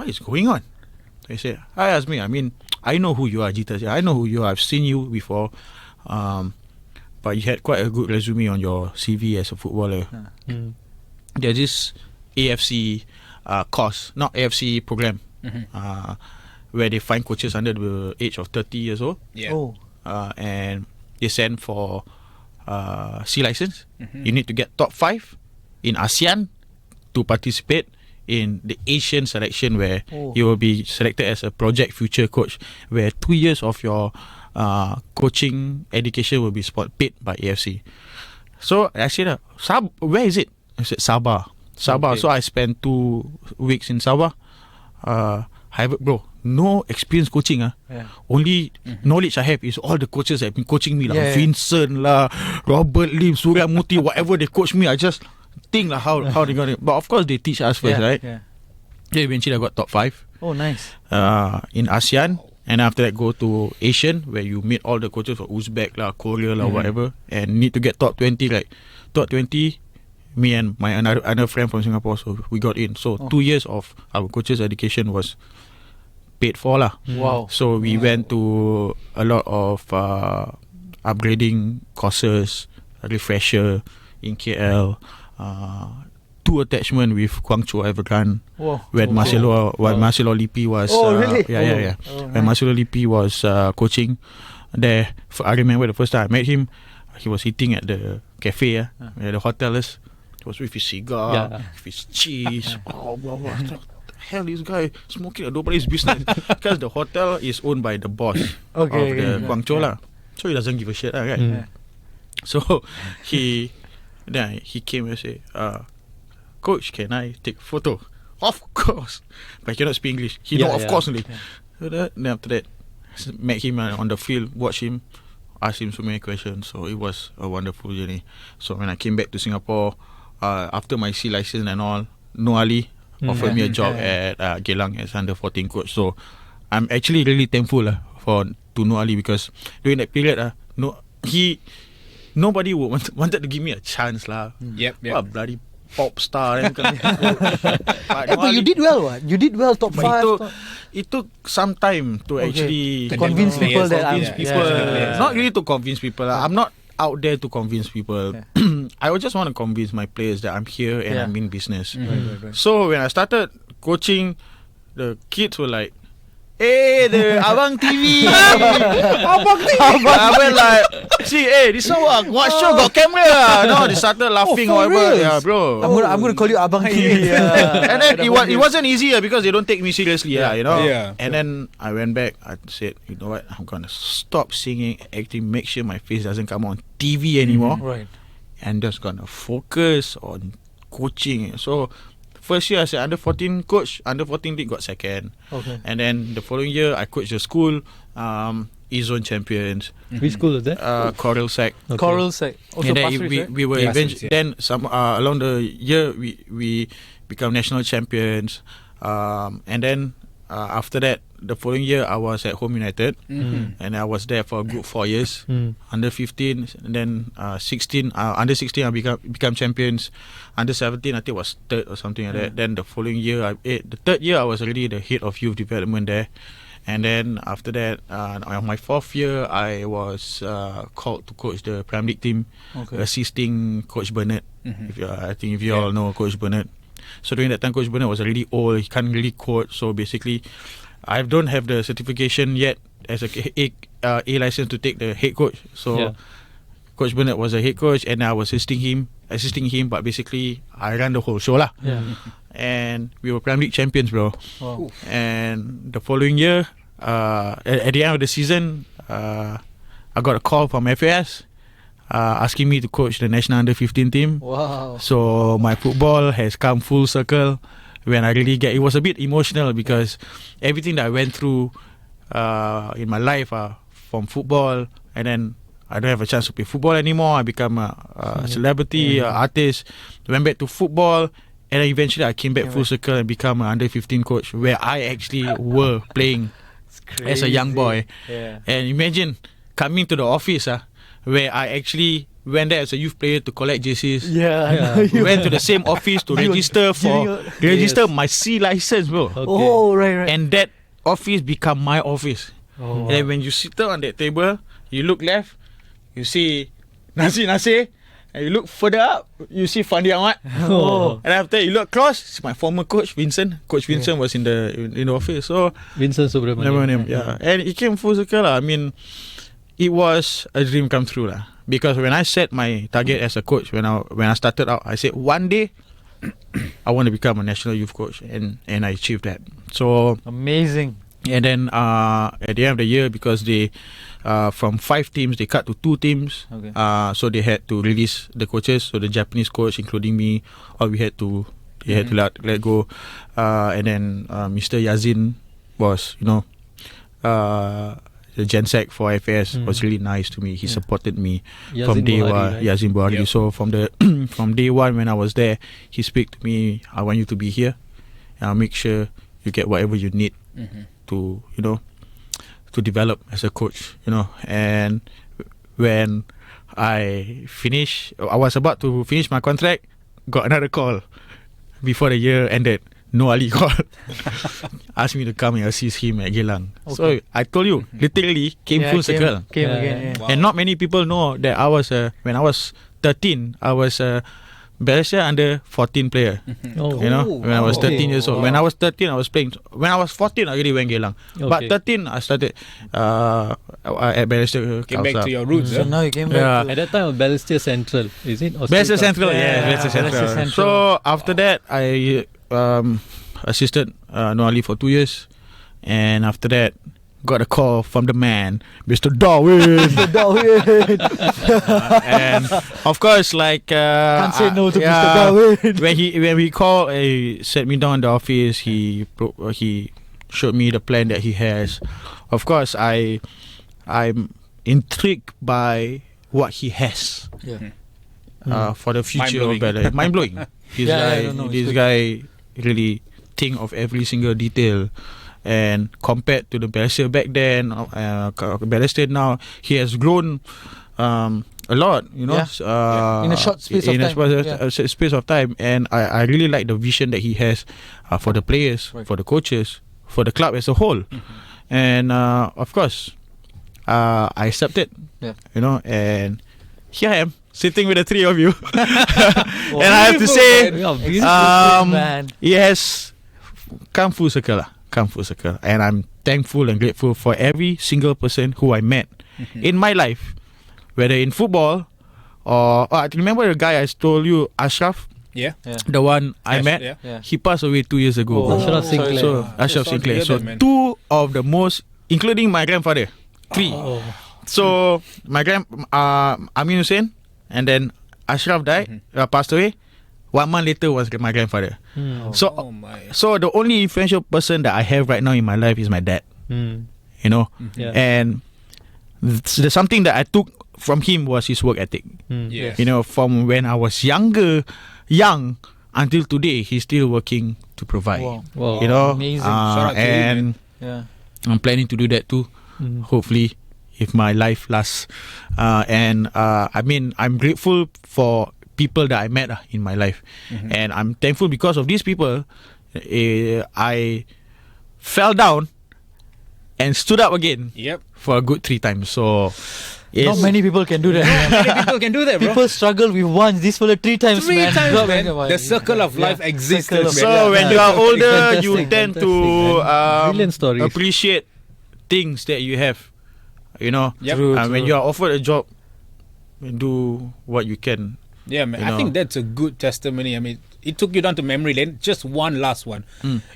What is going on? I said, "Hi Azmi, I mean, I know who you are, Jita Singh. I know who you are. I've seen you before. But you had quite a good resume on your CV as a footballer. There's this AFC course, not AFC program, where they find coaches under the age of 30 years old, Yeah. Oh. and they send for C license. You need to get top 5 in ASEAN to participate in the Asian selection, where you will be selected as a project future coach, where 2 years of your coaching education will be paid by AFC. So I said, where is it? I said Sabah. Okay. So I spent 2 weeks in Sabah. Bro, no experience coaching. Only knowledge I have is all the coaches that have been coaching me, like Yeah, yeah. Vincent lah, Robert Lim, Surya Muti, whatever they coach me, I just think like how they got it. But of course they teach us first, right? Yeah. Then eventually I got top 5 Oh, nice. in ASEAN, and after that go to Asian, where you meet all the coaches from Uzbek lah, Korea lah, whatever, and need to get top 20. Like top 20, me and my another friend from Singapore, so we got in. So 2 years of our coaches' education was paid for lah. Wow. So we went to a lot of upgrading courses, refresher in KL, 2 attachment with Guangzhou Evergrande, Wow. when Marcelo Lippi was really? yeah. Oh, When Marcelo Lippi was coaching there, I remember the first time I met him, he was eating at the cafe where the hotel is. He was with his cigar, with his cheese. What the hell, this guy smoking at nobody's business? Because the hotel is owned by the boss of the Guangzhou lah, so he doesn't give a shit, right? So he came and say, "Coach, can I take photo?" Of course, but he cannot speak English. He know, of course only. So then after that, met him on the field, watch him, ask him so many questions. So it was a wonderful journey. So when I came back to Singapore, after my C license and all, Noor Ali offered me a job at Geylang as under 14 coach. So I'm actually really thankful to Noor Ali, because during that period, nobody wanted to give me a chance lah. What bloody pop star. But you did well, what? You did well, top 5. It took some time to actually to convince people that not really to convince people. I'm not out there to convince people. I would just want to convince my players that I'm here and I'm in business. So when I started coaching, the kids were like, "Hey, the Abang TV." Abang TV. I went like, "See, hey, this one what show got camera?" No, they started laughing or whatever. Real? Yeah, bro. I'm gonna call you Abang TV. And then it wasn't easy because they don't take me seriously, you know. Yeah. And then I went back. I said, you know what? I'm gonna stop singing, acting, make sure my face doesn't come on TV anymore, Right. and just gonna focus on coaching. So first year I said under 14 coach, under 14 league got second. Okay. And then the following year I coached the school, E-Zone champions, Which school is that? Coral Sac. Okay. Coral Sec. Also And then Passt Ris, right? we were Passt Ris, eventually then some along the year we become national champions, and then after that the following year I was at Home United, and I was there for a good 4 years. Under 15, and then 16, under 16 I become champions. Under 17 I think was third or something like that. Then the following year the third year I was already the head of youth development there. And then after that, on my 4th year, I was called to coach the Premier League team, assisting Coach Bernard. I think if you all know Coach Bernard. So during that time, Coach Bernard was already old. He can't really coach. So basically, I don't have the certification yet as a license to take the head coach. So Coach Bernard was a head coach, and I was assisting him. But basically, I ran the whole show lah. And we were Premier League champions, bro. Wow. And the following year, at the end of the season, I got a call from FAS asking me to coach the national under 15 team. Wow. So my football has come full circle. When I really it was a bit emotional because everything that I went through in my life from football, and then I don't have a chance to play football anymore. I become a celebrity, artist. Went back to football, and then eventually I came back full circle and become an under 15 coach, where I actually were playing as a young boy. And imagine coming to the office where I actually went there as a youth player to collect JCs. We went to the same office to register my C license, bro. Okay. Oh, right. And that office become my office. And then when you sit down on that table, you look left, you see Nasi, and you look further up, you see Fandi Ahmad. And after you look across, it's my former coach Vincent. Coach Vincent was in the office. So Vincent Subramaniam. and it came full circle. I mean, it was a dream come true lah. Because when I set my target as a coach, when I started out, I said one day I want to become a national youth coach, and I achieved that. So Amazing. and then at the end of the year, because they from 5 teams they cut to 2 teams, so they had to release the coaches. So the Japanese coach, including me, all we had to let go. And then Mr. Yazin was, the Gensec for FS was really nice to me. He supported me from day one. Right? Yazin Buhari. So from from day one when I was there, he spoke to me. I want you to be here. I'll make sure you get whatever you need to to develop as a coach. And when I was about to finish my contract, got another call before the year ended. No Ali called, asked me to come and assist him at Geylang. So I told you, literally came full circle. Came again. Wow. And not many people know that I was when I was 13, I was a Malaysia under 14 player. When I was 13 years old. When I was 13, I was playing. When I was 14, I already went Geylang. But 13, I started at Malaysia. Came back to your roots. So now you came back. At that time, Balestier Central, is it? Malaysia Central, Malaysia Central. Central. So after that, I assisted Noali for 2 years, and after that, got a call from the man, Mr. Darwin. And of course, can't say no to Mr. Darwin. when he called, he sat me down in the office. He showed me the plan that he has. Of course, I'm intrigued by what he has. for the future of Mind-blowing. Bella. Mind blowing. This it's good. guy really think of every single detail. And compared to the Malaysia back then, Malaysia now, he has grown a lot, you know, In a short space of time. space of time. And I really like the vision that he has for the players, Right. for the coaches, for the club as a whole. And of course, I accepted, you know, and here I am sitting with the three of you. And I have to say, Man. it has come full circle. And I'm thankful and grateful for every single person who I met in my life, whether in football or I remember the guy I told you, Ashraf, Yeah. the one I Ash, met. yeah. He passed away 2 years ago. Oh, Ashraf sorry. Sinclair. So Ashraf sorry to Sinclair. hear So that, man. two of the most, including my grandfather, three. So my Amin Hussein, and then Ashraf died, passed away. 1 month later was my grandfather. So Oh my. so the only influential person that I have right now in my life is my dad. You know, Yeah. and the something that I took from him was his work ethic. Yes. You know, from when I was young until today, he's still working to provide. Wow. You know, Amazing. Shout out to him, and Yeah. I'm planning to do that too. Hopefully, if my life lasts. And I mean, I'm grateful for people that I met in my life, and I'm thankful because of these people. I fell down and stood up again Yep. for a good 3 times. So, Not many people can do that. Many people can do that, bro. People struggle with once. This fella 3 times, 3 man. times, God, man. God, The circle of life exists. Circle of- man. So Yeah, when yeah. you are older, Fantastic, you tend to fantastic, brilliant stories. appreciate things that you have. You know, Yep. True. when you are offered a job, do what you can. Yeah, man. You I know. think that's a good testimony. I mean, it took you down to memory lane. Just one last one.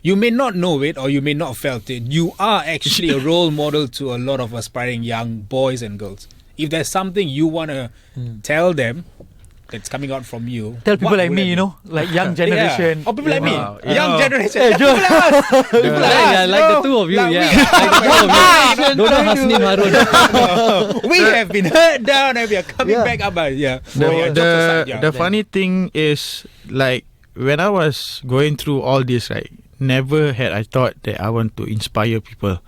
You may not know it or you may not felt it. You are actually a role model to a lot of aspiring young boys and girls. If there's something you want to tell them that's coming out from you, Tell people what like would me, it you be? know, like young generation. Yeah. Or people like me. Wow. Young Yeah. generation. Hey, People like us. People like us, Yeah, like the two of you. Like Yeah, we- like the two of you. Don't know Hasnim Harun. we have been hurt down and we are coming Yeah. back up. Yeah. The, Oh, yeah, jokes aside, yeah. the funny thing is, like, when I was going through all this, right, never had I thought that I want to inspire people.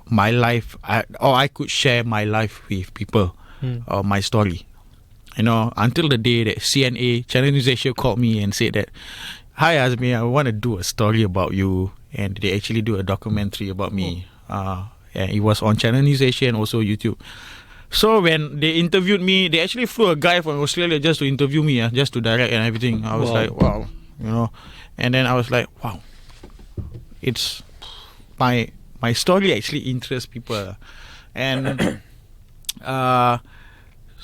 My life, or I could share my life with people, or my story. You know, until the day that CNA, Channel News Asia, called me and said that, "Hi Azmi, I want to do a story about you," and they actually do a documentary about me. And it was on Channel News Asia and also YouTube. So when they interviewed me, they actually flew a guy from Australia just to interview me, just to direct and everything. I was Wow. like, wow, you know. And then I was like, wow, it's my story actually interests people, and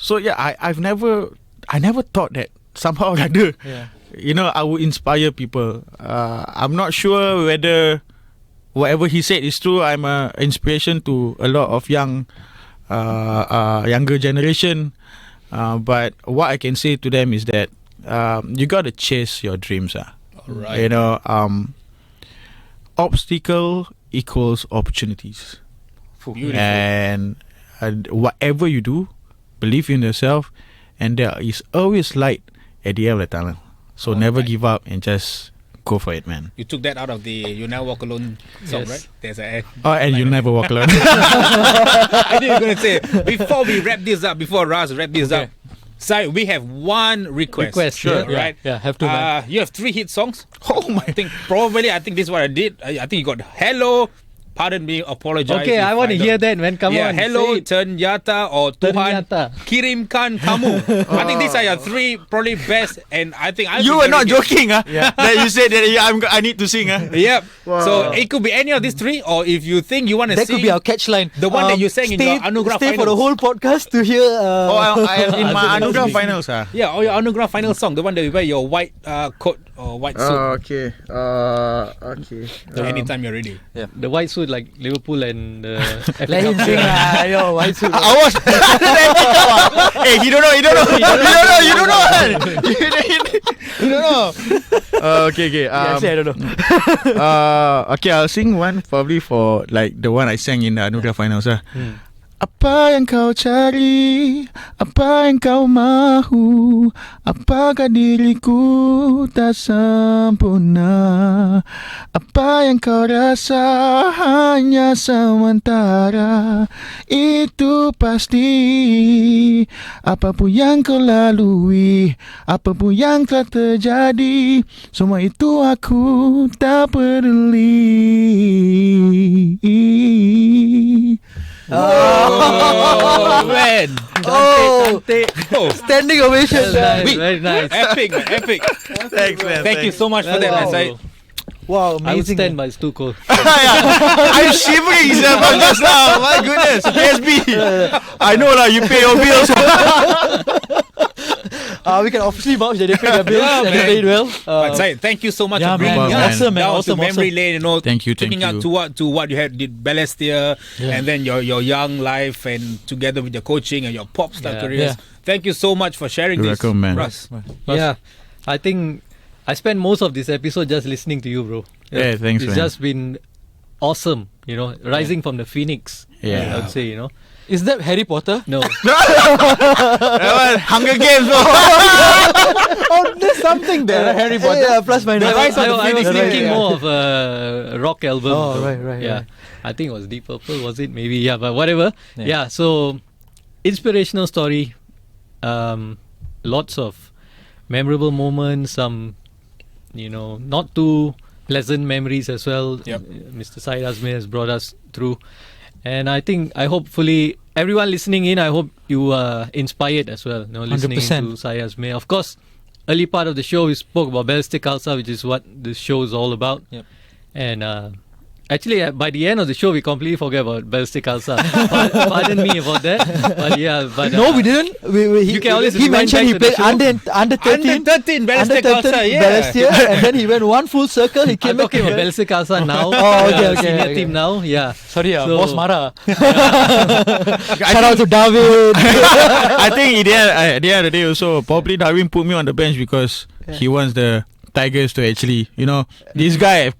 so yeah, I never thought that somehow or other, Yeah. you know, I would inspire people. I'm not sure whether whatever he said is true. I'm an inspiration to a lot of younger generation. But what I can say to them is that you got to chase your dreams. Alright. You know, obstacle equals opportunities. Beautiful. And whatever you do, believe in yourself, and there is always light at the end of the tunnel. So never Alright. give up and just go for it, man. You took that out of the "You Now Walk Alone" song, Yes. right? There's a. Oh, and you'll never walk alone. I knew you were gonna say before we wrap this up. Before Raz wrap this up, Sai, we have one request. Sure. Right? Yeah, have to, man. You have 3 hit songs. Oh my! I think this is what I did. I think you got "Hello," "Pardon Me," "Apologize." Okay, if I want to don't- hear that, man. Come yeah, on. "Hello," say it. "Ternyata," or "Tuhan Ternyata. kirimkan kamu." I think these are your 3 probably best, and I think You were not joking, that you said that I need to sing, Yep. So it could be any of these 3, or if you think you want to That sing, could be our catchline. the one that you sang in stay, your Anugerah Stay for the finals. whole podcast to hear. Oh, I am in my Anugerah finals. Yeah, or your Anugerah final song, the one that you wear your white coat or white suit Okay. Okay. anytime you're ready. The white suit like Liverpool and Let him sing lah. Yo, why should I was. Hey, you don't know. You don't know. Okay. I don't know. Okay, I'll sing one probably for like the one I sang in the Anugerah finals. Apa yang kau cari? Apa yang kau mahu? Apakah diriku tak sempurna? Apa yang kau rasa hanya sementara? Itu pasti. Apapun yang kau lalui, apapun yang telah terjadi, semua itu aku tak peduli. Oh, man. Cantik. Standing ovation. Nice, very nice. Epic, man. Epic. Thanks, man. Thank you so much for that, man. Syed. Wow, I would amazing. stand, but it's too cold. I'm shivering just now. My goodness, PSB. I know lah, you pay your bills. We can officially vouch that they paid their bills and they played well. But Syed, thank you so much yeah, for bringing man. us Awesome, man. down Awesome, to memory awesome. lane. You know, Thank you, taking thank out you. to what you had did Balestier, and then your young life, and together with your coaching and your pop star Yeah. careers. Yeah. Thank you so much for sharing You're this, welcome, man. Russ. Yeah, I think I spent most of this episode just listening to you, bro. Yeah, thanks, It's man. just been awesome, you know, rising from the phoenix. Yeah. I would say, you know. Is that Harry Potter? No, Hunger Games. Oh, there's something there. Harry Potter. Yeah, plus minus. I was Phoenix, thinking yeah. more of a rock album. Oh, though. right, Yeah, right. I think it was Deep Purple, was it? Maybe, yeah, but whatever. Yeah. Yeah, so inspirational story. Lots of memorable moments. Some, you know, not too pleasant memories as well. Yep. Mr. Syed Azmi has brought us through. And I hopefully everyone listening in, I hope you are inspired as well. You know, listening 100%. to Syed Azmi. Of course, early part of the show we spoke about ballistic ulcer, which is what this show is all about. Yep. And actually, by the end of the show, we completely forget about ballistic ulcer. Pardon me about that. But yeah, but No, we didn't. You can always he rewind mentioned he back to the played show. under 13. Under 13 Balestier Under 13 Ulcer, yeah. Balestier, and then he went one full circle. He I'm came back. talking about ballistic ulcer now. Oh, okay, Senior okay. team now. Yeah. Sorry, So- boss Mara. Shout out to David. I think at the end of the day also, probably Darwin put me on the bench because he wants the Tigers to actually, you know, this guy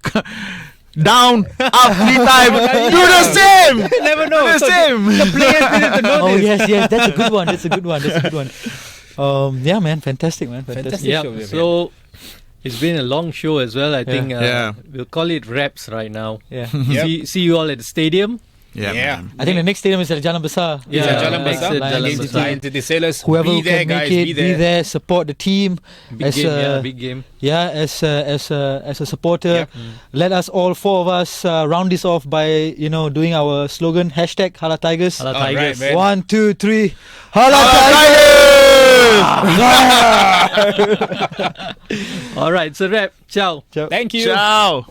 down, up 3 times, do the same. You never know. Do the So same. The players needed to know Oh this. yes, that's a good one. That's a good one. Yeah, man, fantastic, man, fantastic. Fantastic. Yeah. show we have So it's been a long show as well. I think Yeah. we'll call it reps right now. Yeah. Yep. See you all at the stadium. Yeah. Yeah. Man. I think the next stadium is at Jalan Besar. It's at Jalan next Besar. at Jalan Against Besar. Lions City Sailors. Whoever be who there, can guys. make it, Be there. support the team. Big game. Yeah, as a supporter, Yep. let us all 4 of us round this off by doing our slogan #Hala Tigers. Hala All right, Tigers. man. 1, 2, 3. Hala Tigers! All right, it's a wrap. Ciao. Thank you. Ciao.